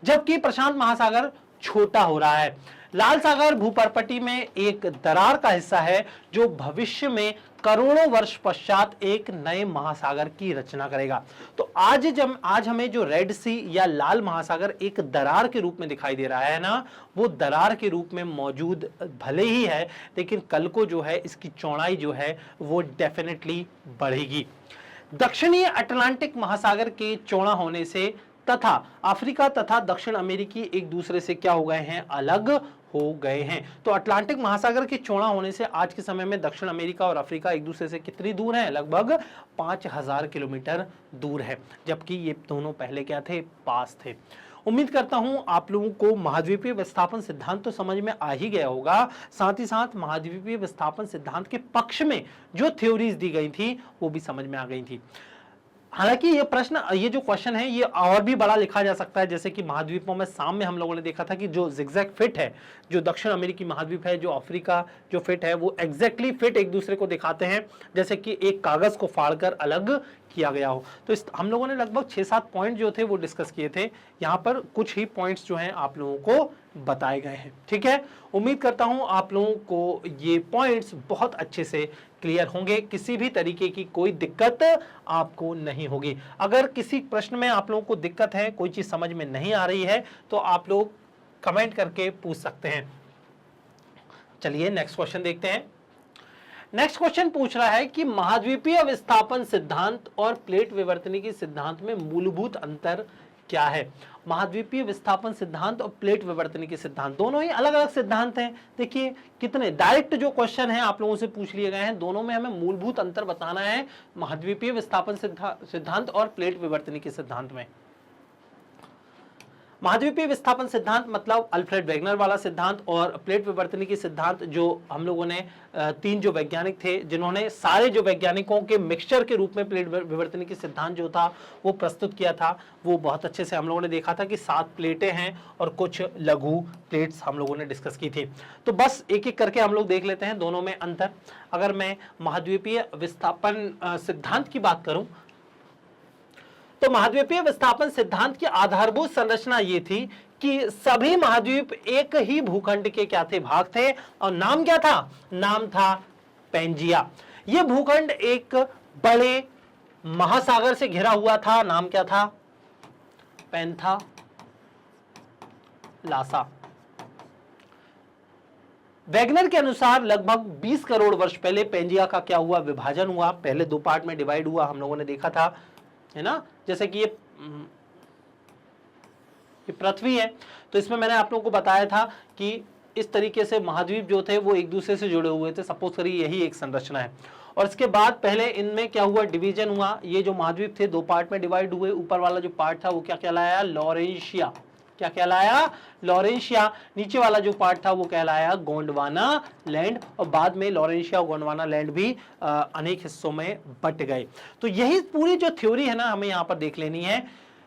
जबकि प्रशांत महासागर छोटा हो रहा है। लाल सागर भूपर्पटी में एक दरार का हिस्सा है जो भविष्य में करोड़ों वर्ष पश्चात एक नए महासागर की रचना करेगा। तो आज हमें जो रेड सी या लाल महासागर एक दरार के रूप में दिखाई दे रहा है ना, वो दरार के रूप में मौजूद भले ही है, लेकिन कल को जो है इसकी चौड़ाई जो है वो डेफिनेटली बढ़ेगी। दक्षिणी अटलांटिक महासागर के चौड़ा होने से तथा अफ्रीका तथा दक्षिण अमेरिकी एक दूसरे से क्या हो गए हैं, अलग हो गए हैं। तो अटलांटिक महासागर के चौड़ा होने से आज के समय में दक्षिण अमेरिका और अफ्रीका एक दूसरे से कितनी दूर हैं, लगभग 5000 किलोमीटर दूर है, जबकि ये दोनों पहले क्या थे, पास थे। उम्मीद करता हूं आप लोगों को महाद्वीपीय विस्थापन सिद्धांत तो समझ में आ ही गया होगा, साथ ही साथ महाद्वीपीय विस्थापन सिद्धांत के पक्ष में जो थ्योरीज दी गई थी वो भी समझ में आ गई थी। हालांकि ये जो क्वेश्चन है ये और भी बड़ा लिखा जा सकता है, जैसे कि महाद्वीपों में सामने हम लोगों ने देखा था कि जो जिगजैग फिट है, जो दक्षिण अमेरिकी महाद्वीप है, जो अफ्रीका जो फिट है, वो एग्जैक्टली फिट एक दूसरे को दिखाते हैं, जैसे कि एक कागज को फाड़कर अलग किया गया हो। तो हम लोगों ने लगभग 6-7 पॉइंट जो थे वो डिस्कस किए थे, यहाँ पर कुछ ही पॉइंट्स जो हैं आप लोगों को बताए गए हैं। ठीक है, उम्मीद करता हूं आप लोगों को ये पॉइंट्स बहुत अच्छे से क्लियर होंगे, किसी भी तरीके की कोई दिक्कत आपको नहीं होगी। अगर किसी प्रश्न में आप लोगों को दिक्कत है, कोई चीज समझ में नहीं आ रही है, तो आप लोग कमेंट करके पूछ सकते हैं। चलिए नेक्स्ट क्वेश्चन देखते हैं। नेक्स्ट क्वेश्चन पूछ रहा है कि महाद्वीपीय विस्थापन सिद्धांत और प्लेट विवर्तनिकी सिद्धांत में मूलभूत अंतर क्या है। महाद्वीपीय विस्थापन सिद्धांत और प्लेट विवर्तनिकी सिद्धांत दोनों ही अलग अलग सिद्धांत हैं। देखिए कितने डायरेक्ट जो क्वेश्चन है आप लोगों से पूछ लिए गए हैं, दोनों में हमें मूलभूत अंतर बताना है महाद्वीपीय विस्थापन सिद्धांत और प्लेट विवर्तनिकी सिद्धांत में। महाद्वीपीय विस्थापन सिद्धांत मतलब अल्फ्रेड वेगनर वाला सिद्धांत, और प्लेट विवर्तनिकी सिद्धांत जो हम लोगों ने 3 जो वैज्ञानिक थे जिन्होंने सारे जो वैज्ञानिकों के मिक्सचर के रूप में प्लेट विवर्तनिकी सिद्धांत जो था वो प्रस्तुत किया था। वो बहुत अच्छे से हम लोगों ने देखा था कि 7 प्लेटें हैं और कुछ लघु प्लेट्स हम लोगों ने डिस्कस की थी। तो बस एक एक करके हम लोग देख लेते हैं दोनों में अंतर। अगर मैं महाद्वीपीय विस्थापन सिद्धांत की बात करूं तो महाद्वीपीय विस्थापन सिद्धांत की आधारभूत संरचना ये थी कि सभी महाद्वीप एक ही भूखंड के क्या थे, भाग थे, और नाम क्या था, नाम था पेंजिया। यह भूखंड एक बड़े महासागर से घिरा हुआ था, नाम क्या था, पेंथा लासा। वैगनर के अनुसार लगभग 20 करोड़ वर्ष पहले पेंजिया का क्या हुआ, विभाजन हुआ, पहले 2 पार्ट में डिवाइड हुआ, हम लोगों ने देखा था, है ना। जैसे कि ये पृथ्वी है, तो इसमें मैंने आप लोगों को बताया था कि इस तरीके से महाद्वीप जो थे वो एक दूसरे से जुड़े हुए थे। सपोज करिए यही एक संरचना है, और इसके बाद पहले इनमें क्या हुआ, डिवीजन हुआ। ये जो महाद्वीप थे 2 पार्ट में डिवाइड हुए। ऊपर वाला जो पार्ट था वो क्या कहलाया, लॉरेंशिया। क्या कहलाया, लॉरेंशिया। नीचे वाला जो पार्ट था वो कहलाया गोंडवाना लैंड, और बाद में लॉरेंशिया और गोंडवाना लैंड भी अनेक हिस्सों में बट गए। तो यही पूरी जो थ्योरी है ना हमें यहाँ पर देख लेनी है।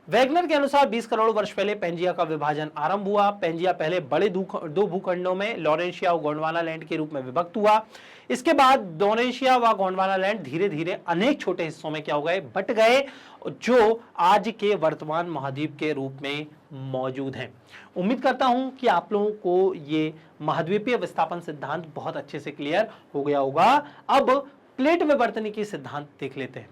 वैगनर के अनुसार 20 करोड़ वर्ष पहले पेंजिया का विभाजन आरंभ हुआ। पेंजिया पहले बड़े 2 भूखंडों में लॉरेंशिया और गोंडवाना लैंड के रूप में विभक्त हुआ। इसके बाद लॉरेंशिया व गोंडवाना लैंड धीरे धीरे अनेक छोटे हिस्सों में क्या हो गए, बट गए, जो आज के वर्तमान महाद्वीप के रूप में मौजूद हैं। उम्मीद करता हूं कि आप लोगों को ये महाद्वीपीय विस्थापन सिद्धांत बहुत अच्छे से क्लियर हो गया होगा। अब प्लेट विवर्तनिकी सिद्धांत देख लेते हैं।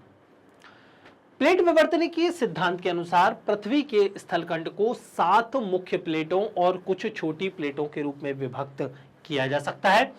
प्लेट विवर्तनिकी सिद्धांत के अनुसार पृथ्वी के स्थलखंड को 7 मुख्य प्लेटों और कुछ छोटी प्लेटों के रूप में विभक्त किया जा सकता है।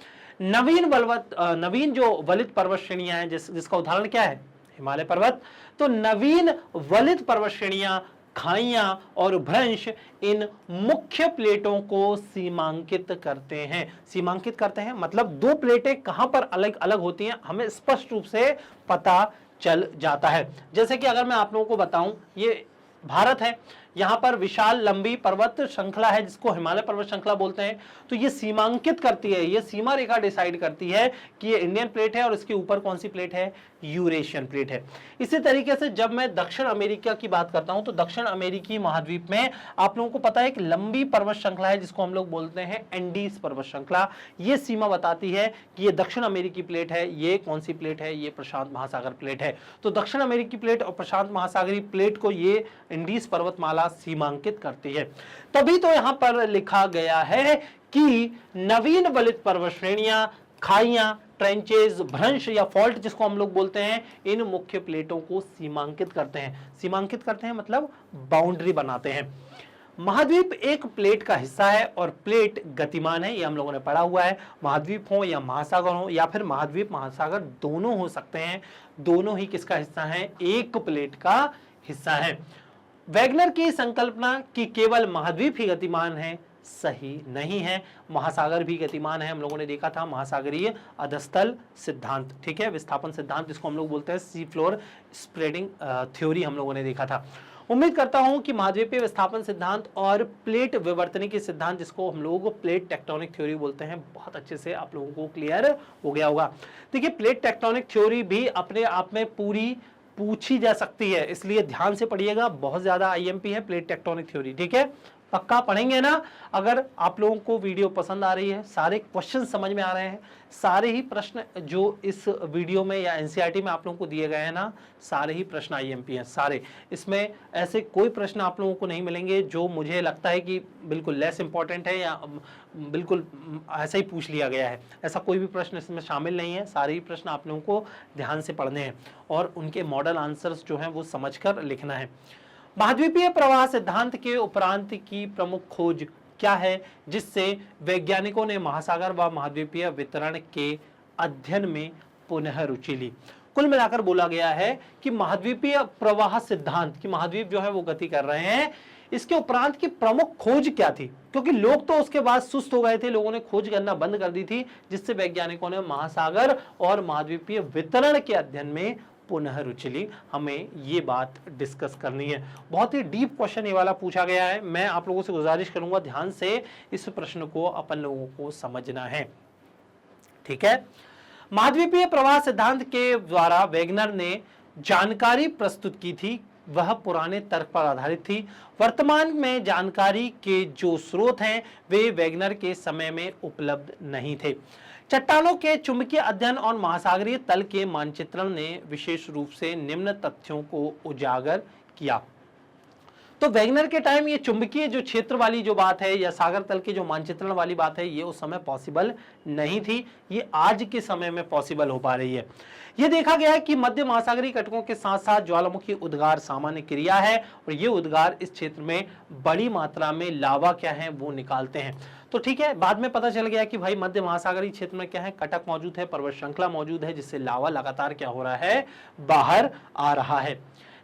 नवीन जो वलित पर्वत श्रेणियां हैं, जिसका उदाहरण क्या है, हिमालय पर्वत। तो नवीन वलित पर्वत श्रेणियां, खाइयां और भ्रंश इन मुख्य प्लेटों को सीमांकित करते हैं। सीमांकित करते हैं मतलब 2 प्लेटें कहां पर अलग अलग होती हैं हमें स्पष्ट रूप से पता चल जाता है। जैसे कि अगर मैं आप लोगों को बताऊं, ये भारत है, यहां पर विशाल लंबी पर्वत श्रृंखला है जिसको हिमालय पर्वत श्रृंखला बोलते हैं। तो ये सीमांकित करती है, ये सीमा रेखा डिसाइड करती है कि ये इंडियन प्लेट है और इसके ऊपर कौन सी प्लेट है, यूरेशियन प्लेट है। इसी तरीके से जब मैं दक्षिण अमेरिका की बात करता हूं तो दक्षिण अमेरिकी महाद्वीप में आप लोगों को पता है एक लंबी पर्वत श्रृंखला है जिसको हम लोग बोलते हैं एंडीज पर्वत श्रृंखला। ये सीमा बताती है कि ये दक्षिण अमेरिकी प्लेट है, ये कौन सी प्लेट है, ये प्रशांत महासागर प्लेट है। तो दक्षिण अमेरिकी प्लेट और प्रशांत महासागरीय प्लेट को ये इंडीज पर्वतमाला सीमांकित करती है। तभी तो यहां पर लिखा गया है कि नवीन वलित पर्वत श्रेणियां, खाइयां, ट्रेंचेज, भ्रंश या फॉल्ट जिसको हम लोग बोलते हैं, इन मुख्य प्लेटों को सीमांकित करते हैं। सीमांकित करते हैं मतलब बाउंड्री बनाते हैं। महाद्वीप एक प्लेट का हिस्सा है और प्लेट गतिमान है, ये हम लोगों ने पढ़ा हुआ है। महाद्वीप हो या महासागर हो या फिर महाद्वीप महासागर दोनों हो सकते हैं, दोनों ही किसका हिस्सा है, एक प्लेट का हिस्सा है। वैगनर की संकल्पना कि केवल महाद्वीप ही गतिमान है सही नहीं है, महासागर भी गतिमान है। हम लोगों ने देखा था महासागरीय अधस्थल सिद्धांत, ठीक है, विस्थापन सिद्धांत जिसको हम लोग बोलते हैं सी फ्लोर स्प्रेडिंग थ्योरी, हम लोगों ने देखा था। उम्मीद करता हूं कि महाद्वीपीय विस्थापन सिद्धांत और प्लेट विवर्तनिकी सिद्धांत जिसको हम लोग प्लेट टेक्टोनिक थ्योरी बोलते हैं बहुत अच्छे से आप लोगों को क्लियर हो गया होगा। देखिए प्लेट टेक्टोनिक थ्योरी भी अपने आप में पूरी पूछी जा सकती है, इसलिए ध्यान से पढ़िएगा, बहुत ज्यादा आईएमपी है प्लेट टेक्टोनिक थ्योरी, ठीक है, पक्का पढ़ेंगे ना। अगर आप लोगों को वीडियो पसंद आ रही है, सारे क्वेश्चन समझ में आ रहे हैं, सारे ही प्रश्न जो इस वीडियो में या एनसीईआरटी में आप लोगों को दिए गए हैं ना, सारे ही प्रश्न आईएमपी हैं सारे। इसमें ऐसे कोई प्रश्न आप लोगों को नहीं मिलेंगे जो मुझे लगता है कि बिल्कुल लेस इंपॉर्टेंट है या बिल्कुल ऐसा ही पूछ लिया गया है, ऐसा कोई भी प्रश्न इसमें शामिल नहीं है। सारे ही प्रश्न आप लोगों को ध्यान से पढ़ने हैं और उनके मॉडल आंसर्स जो हैं वो समझकर लिखना है। महाद्वीपीय प्रवाह सिद्धांत के उपरांत की प्रमुख खोज क्या है जिससे वैज्ञानिकों ने महासागर व महाद्वीपीय वितरण के अध्ययन में पुनः रुचि ली। कुल मिलाकर बोला गया है कि महाद्वीपीय प्रवाह सिद्धांत कि महाद्वीप जो है वो गति कर रहे हैं, इसके उपरांत की प्रमुख खोज क्या थी, क्योंकि लोग तो उसके बाद सुस्त हो गए थे, लोगों ने खोज करना बंद कर दी थी, जिससे वैज्ञानिकों ने महासागर और महाद्वीपीय वितरण के अध्ययन में पुनः रुचि ली। हमें ये बात डिस्कस करनी है। बहुत ही डीप क्वेश्चन ये वाला पूछा गया है। मैं आप लोगों से गुजारिश करूंगा ध्यान से इस प्रश्न को अपन लोगों को समझना है, ठीक है। महाद्वीपीय प्रवाह सिद्धांत के द्वारा वैगनर ने जानकारी प्रस्तुत की थी, वह पुराने तर्क पर आधारित थी। वर्तमान में जानकारी के जो स्रोत हैं वे वैगनर के समय में उपलब्ध नहीं थे। चट्टानों के चुंबकीय अध्ययन और महासागरीय तल के मानचित्रण ने विशेष रूप से निम्न तथ्यों को उजागर किया। तो वैगनर के टाइम ये चुंबकीय जो क्षेत्र वाली जो बात है या सागर तल के जो मानचित्रण वाली बात है, ये उस समय पॉसिबल नहीं थी, ये आज के समय में पॉसिबल हो पा रही है। ये देखा गया है कि मध्य महासागरीय कटकों के साथ साथ ज्वालामुखी उद्गार सामान्य क्रिया है और ये उद्गार इस क्षेत्र में बड़ी मात्रा में लावा क्या है वो निकालते हैं। तो ठीक है, बाद में पता चल गया कि भाई मध्य महासागरीय क्षेत्र में क्या है, कटक मौजूद है, पर्वत श्रृंखला मौजूद है, जिससे लावा लगातार क्या हो रहा है, बाहर आ रहा है।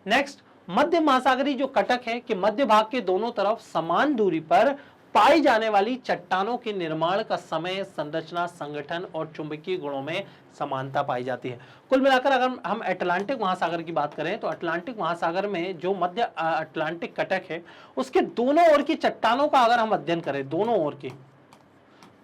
नेक्स्ट, मध्य महासागरीय जो कटक है कि मध्य भाग के दोनों तरफ समान दूरी पर पाई जाने वाली चट्टानों के निर्माण का समय, संरचना, संगठन और चुंबकीय गुणों में समानता पाई जाती है। कुल मिलाकर अगर हम अटलांटिक महासागर की बात करें तो अटलांटिक महासागर में जो मध्य अटलांटिक कटक है उसके दोनों ओर की चट्टानों का अगर हम अध्ययन करें, दोनों ओर की,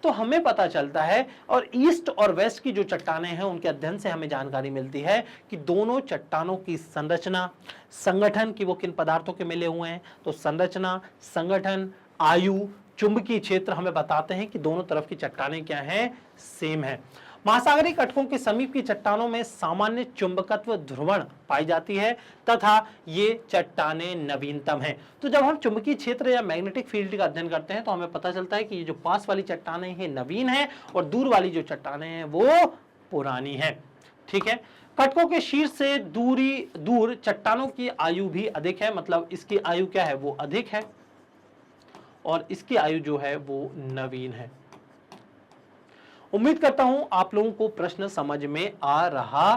तो हमें पता चलता है, और ईस्ट और वेस्ट की जो चट्टानें हैं उनके अध्ययन से हमें जानकारी मिलती है कि दोनों चट्टानों की संरचना, संगठन की वो किन पदार्थों के मिले हुए हैं, तो संरचना, संगठन, आयु, चुंबकीय क्षेत्र हमें बताते हैं कि दोनों तरफ की चट्टानें क्या हैं, सेम है। महासागरीय कटकों के समीप की चट्टानों में सामान्य चुंबकत्व ध्रुवण पाई जाती है तथा ये चट्टानें नवीनतम हैं। तो जब हम चुंबकीय क्षेत्र या मैग्नेटिक फील्ड का अध्ययन करते हैं तो हमें पता चलता है कि ये जो पास वाली चट्टानें हैं नवीन हैं और दूर वाली जो चट्टानें हैं वो पुरानी हैं, ठीक है। कटकों के शीर्ष से दूर चट्टानों की आयु भी अधिक है, मतलब इसकी आयु क्या है, वो अधिक है और इसकी आयु जो है वो नवीन है। उम्मीद करता हूं आप लोगों को प्रश्न समझ में आ रहा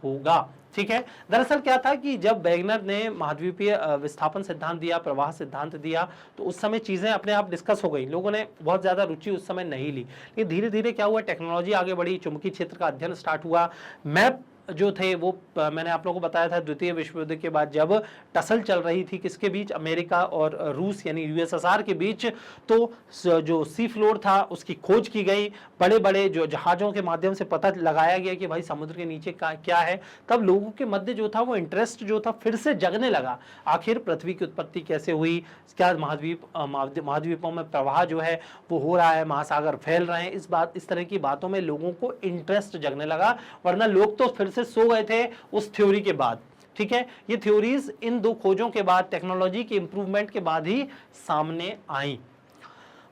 होगा, ठीक है। दरअसल क्या था कि जब वैगनर ने महाद्वीपीय विस्थापन सिद्धांत दिया, प्रवाह सिद्धांत दिया, तो उस समय चीजें अपने आप डिस्कस हो गई, लोगों ने बहुत ज्यादा रुचि उस समय नहीं ली। लेकिन धीरे धीरे क्या हुआ, टेक्नोलॉजी आगे बढ़ी, चुंबकीय क्षेत्र का अध्ययन स्टार्ट हुआ, मैप जो थे वो मैंने आप लोगों को बताया था द्वितीय विश्व युद्ध के बाद जब टसल चल रही थी किसके बीच, अमेरिका और रूस यानी यूएसएसआर के बीच, तो जो सी फ्लोर था उसकी खोज की गई, बड़े बड़े जो जहाजों के माध्यम से पता लगाया गया कि भाई समुद्र के नीचे क्या है। तब लोगों के मध्य जो था वो इंटरेस्ट जो था फिर से जगने लगा, आखिर पृथ्वी की उत्पत्ति कैसे हुई, क्या महाद्वीपों में प्रवाह जो है वो हो रहा है, महासागर फैल रहे हैं, इस तरह की बातों में लोगों को इंटरेस्ट जगने लगा। वरना लोग तो फिर से सो गए थे उस थ्योरी के बाद। ठीक है, ये थ्योरीज इन दो खोजों के बाद, टेक्नोलॉजी के इंप्रूवमेंट के बाद ही सामने आई।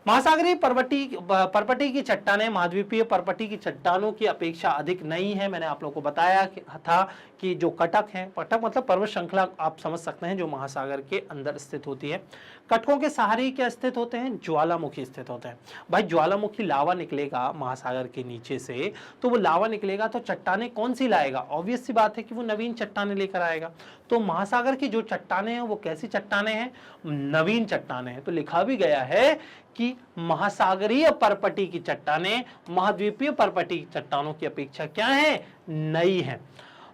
महासागरीय पर्वटी की चट्टानें महाद्वीपीय पर्वटी की चट्टानों की अपेक्षा अधिक नई है। मैंने आप लोगों को बताया था कि जो कटक है, कटक मतलब पर्वत श्रृंखला आप समझ सकते हैं जो महासागर के अंदर स्थित होती है। कटकों के सहारे क्या स्थित होते हैं, ज्वालामुखी स्थित होते हैं। भाई ज्वालामुखी लावा निकलेगा महासागर के नीचे से, तो वो लावा निकलेगा तो चट्टानें कौन सी लाएगा, ऑब्वियस सी बात है कि वो नवीन चट्टानें लेकर आएगा। तो महासागर की जो चट्टानें हैं वो कैसी चट्टानें हैं, नवीन चट्टानें हैं। तो लिखा भी गया है कि महासागरीय पर्वती की चट्टानें महाद्वीपीय पर्वती की चट्टानों की अपेक्षा क्या है, नई है।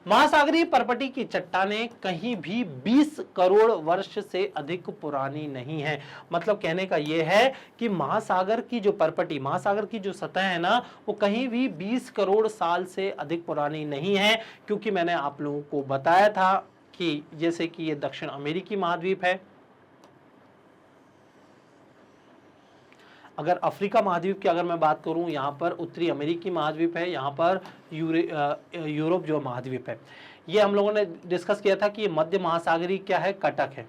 महासागरीय पर्वती की चट्टानें कहीं भी 20 करोड़ वर्ष से अधिक पुरानी नहीं है। मतलब कहने का यह है कि महासागर की जो पर्वती, महासागर की जो सतह है ना, वो कहीं भी 20 करोड़ साल से अधिक पुरानी नहीं है। क्योंकि मैंने आप लोगों को बताया था कि जैसे कि ये दक्षिण अमेरिकी महाद्वीप है, अगर अफ्रीका महाद्वीप की अगर मैं बात करूं, यहाँ पर उत्तरी अमेरिकी महाद्वीप है, यहाँ पर यूरोप जो महाद्वीप है। ये हम लोगों ने डिस्कस किया था कि ये मध्य महासागरीय क्या है, कटक है।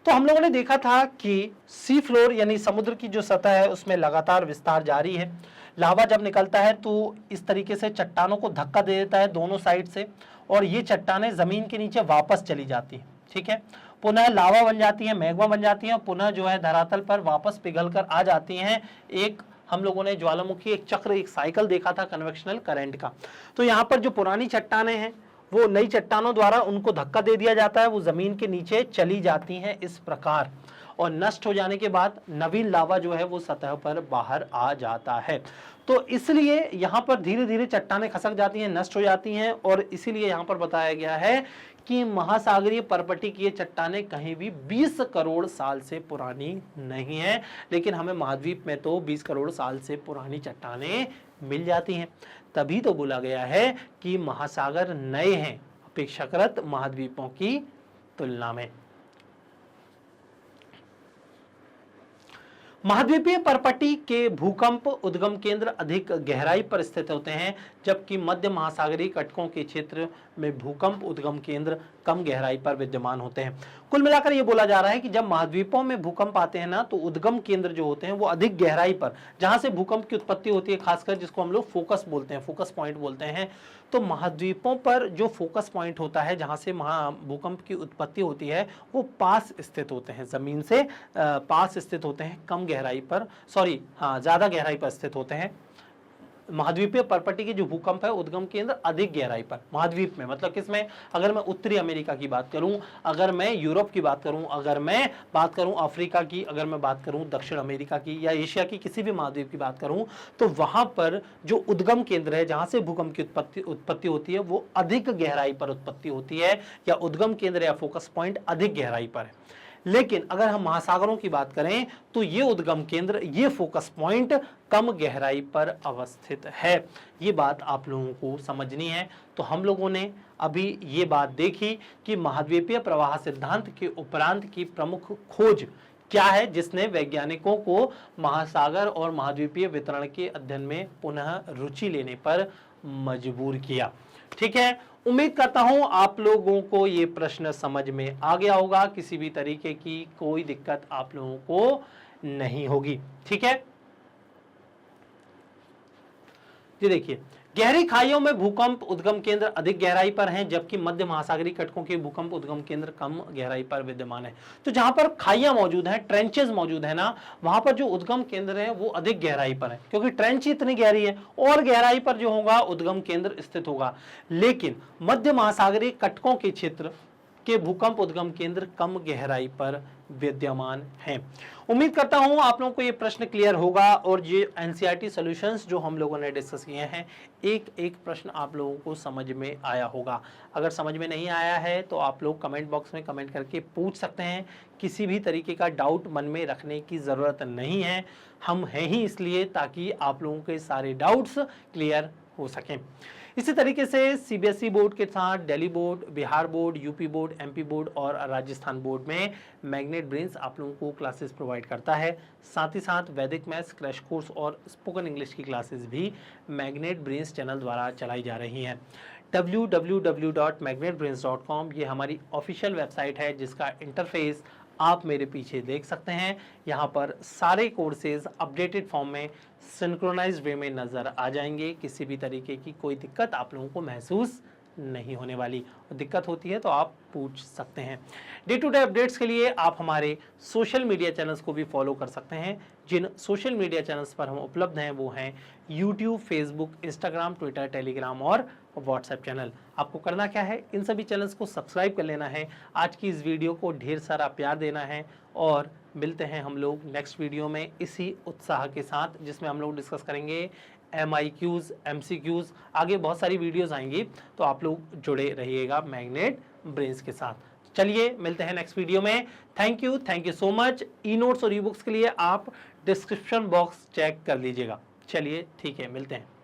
तो हम लोगों ने देखा था कि सी फ्लोर यानी समुद्र की जो सतह है उसमें लगातार विस्तार जारी है। लावा जब निकलता है तो इस तरीके से चट्टानों को धक्का दे देता है दोनों साइड से, और ये चट्टानें जमीन के नीचे वापस चली जाती हैं। ठीक है, पुनः लावा बन जाती है, मैग्मा बन जाती है, पुनः जो है धरातल पर वापस पिघल कर आ जाती हैं। एक हम लोगों ने ज्वालामुखी एक चक्र, एक साइकिल देखा था कन्वेक्शनल करंट का। तो यहाँ पर जो पुरानी चट्टानें हैं वो नई चट्टानों द्वारा उनको धक्का दे दिया जाता है, वो जमीन के नीचे चली जाती हैं इस प्रकार, और नष्ट हो जाने के बाद नवीन लावा जो है वो सतह पर बाहर आ जाता है। तो इसलिए यहाँ पर धीरे धीरे चट्टानें खसक जाती हैं, नष्ट हो जाती हैं, और इसीलिए यहाँ पर बताया गया है कि महासागरीय पर्वती की ये चट्टानें कहीं भी 20 करोड़ साल से पुरानी नहीं है। लेकिन हमें महाद्वीप में तो 20 करोड़ साल से पुरानी चट्टानें मिल जाती हैं। तभी तो बोला गया है कि महासागर नए हैं अपेक्षाकृत महाद्वीपों की तुलना में। महाद्वीपीय पर्वती के भूकंप उद्गम केंद्र अधिक गहराई पर स्थित होते हैं, जबकि मध्य महासागरीय कटकों के क्षेत्र में भूकंप उद्गम केंद्र कम गहराई पर विद्यमान होते हैं। कुल मिलाकर यह बोला जा रहा है कि जब महाद्वीपों में भूकंप आते हैं ना, तो उद्गम केंद्र जो होते हैं वो अधिक गहराई पर, जहां से भूकंप की उत्पत्ति होती है, खासकर जिसको हम लोग फोकस बोलते हैं, फोकस पॉइंट बोलते हैं। तो महाद्वीपों पर जो फोकस पॉइंट होता है, जहां से भूकंप की उत्पत्ति होती है, वो पास स्थित होते हैं, जमीन से पास स्थित होते हैं, कम गहराई पर, ज्यादा गहराई पर स्थित होते हैं। महाद्वीपीय पर्वती के जो भूकंप है उद्गम केंद्र अधिक गहराई पर, महाद्वीप में मतलब किसमें, अगर मैं उत्तरी अमेरिका की बात करूं, अगर मैं यूरोप की बात करूं, अगर मैं बात करूं अफ्रीका की, अगर मैं बात करूं दक्षिण अमेरिका की या एशिया की किसी भी महाद्वीप की बात करूं, तो वहां पर जो उद्गम केंद्र है, जहां से भूकंप की उत्पत्ति होती है, वो अधिक गहराई पर उत्पत्ति होती है, या उद्गम केंद्र या फोकस पॉइंट अधिक गहराई पर है। लेकिन अगर हम महासागरों की बात करें तो ये उद्गम केंद्र, ये फोकस पॉइंट कम गहराई पर अवस्थित है। ये बात आप लोगों को समझनी है। तो हम लोगों ने अभी ये बात देखी कि महाद्वीपीय प्रवाह सिद्धांत के उपरांत की प्रमुख खोज क्या है, जिसने वैज्ञानिकों को महासागर और महाद्वीपीय वितरण के अध्ययन में पुनः रुचि लेने पर मजबूर किया। ठीक है, उम्मीद करता हूं आप लोगों को ये प्रश्न समझ में आ गया होगा, किसी भी तरीके की कोई दिक्कत आप लोगों को नहीं होगी। ठीक है जी, देखिए गहरी खाइयों में भूकंप उद्गम केंद्र अधिक गहराई पर हैं, जबकि मध्य महासागरीय कटकों के भूकंप उद्गम केंद्र कम गहराई पर विद्यमान है। तो जहां पर खाइयां मौजूद हैं, ट्रेंचेस मौजूद है ना, वहां पर जो उद्गम केंद्र है वो अधिक गहराई पर है, क्योंकि ट्रेंच इतनी गहरी है, और गहराई पर जो होगा उद्गम केंद्र स्थित होगा। लेकिन मध्य महासागरीय कटकों के क्षेत्र के भूकंप उद्गम केंद्र कम गहराई पर विद्यमान हैं। उम्मीद करता हूं आप लोगों को ये प्रश्न क्लियर होगा और ये एनसीईआरटी सॉल्यूशंस जो हम लोगों ने डिस्कस किए हैं, एक एक प्रश्न आप लोगों को समझ में आया होगा। अगर समझ में नहीं आया है तो आप लोग कमेंट बॉक्स में कमेंट करके पूछ सकते हैं। किसी भी तरीके का डाउट मन में रखने की ज़रूरत नहीं है, हम हैं ही इसलिए ताकि आप लोगों के सारे डाउट्स क्लियर हो सकें। इसी तरीके से सीबीएसई बोर्ड के साथ Delhi board, Bihar board, UP board, MP board और राजस्थान बोर्ड में मैग्नेट ब्रेन्स आप लोगों को क्लासेस प्रोवाइड करता है। साथ ही साथ वैदिक मैथ्स क्रैश कोर्स और स्पोकन इंग्लिश की क्लासेस भी मैग्नेट ब्रेन्स चैनल द्वारा चलाई जा रही हैं। www.magnetbrains.com ये हमारी ऑफिशियल वेबसाइट है जिसका इंटरफेस आप मेरे पीछे देख सकते हैं। यहाँ पर सारे कोर्सेज अपडेटेड फॉर्म में सिंक्रोनाइज्ड वे में नज़र आ जाएंगे। किसी भी तरीके की कोई दिक्कत आप लोगों को महसूस नहीं होने वाली, और दिक्कत होती है तो आप पूछ सकते हैं। डे टू डे अपडेट्स के लिए आप हमारे सोशल मीडिया चैनल्स को भी फॉलो कर सकते हैं। जिन सोशल मीडिया चैनल्स पर हम उपलब्ध हैं वो हैं YouTube, Facebook, Instagram, Twitter, Telegram और व्हाट्सएप चैनल। आपको करना क्या है, इन सभी चैनल्स को सब्सक्राइब कर लेना है। आज की इस वीडियो को ढेर सारा प्यार देना है और मिलते हैं हम लोग नेक्स्ट वीडियो में इसी उत्साह के साथ, जिसमें हम लोग डिस्कस करेंगे MIQs, MCQs, आगे बहुत सारी वीडियोस आएंगी, तो आप लोग जुड़े रहिएगा मैग्नेट ब्रेन्स के साथ। चलिए मिलते हैं नेक्स्ट वीडियो में। Thank you so much. E notes और ई बुक्स के लिए आप डिस्क्रिप्शन बॉक्स चेक कर लीजिएगा। चलिए ठीक है, मिलते हैं।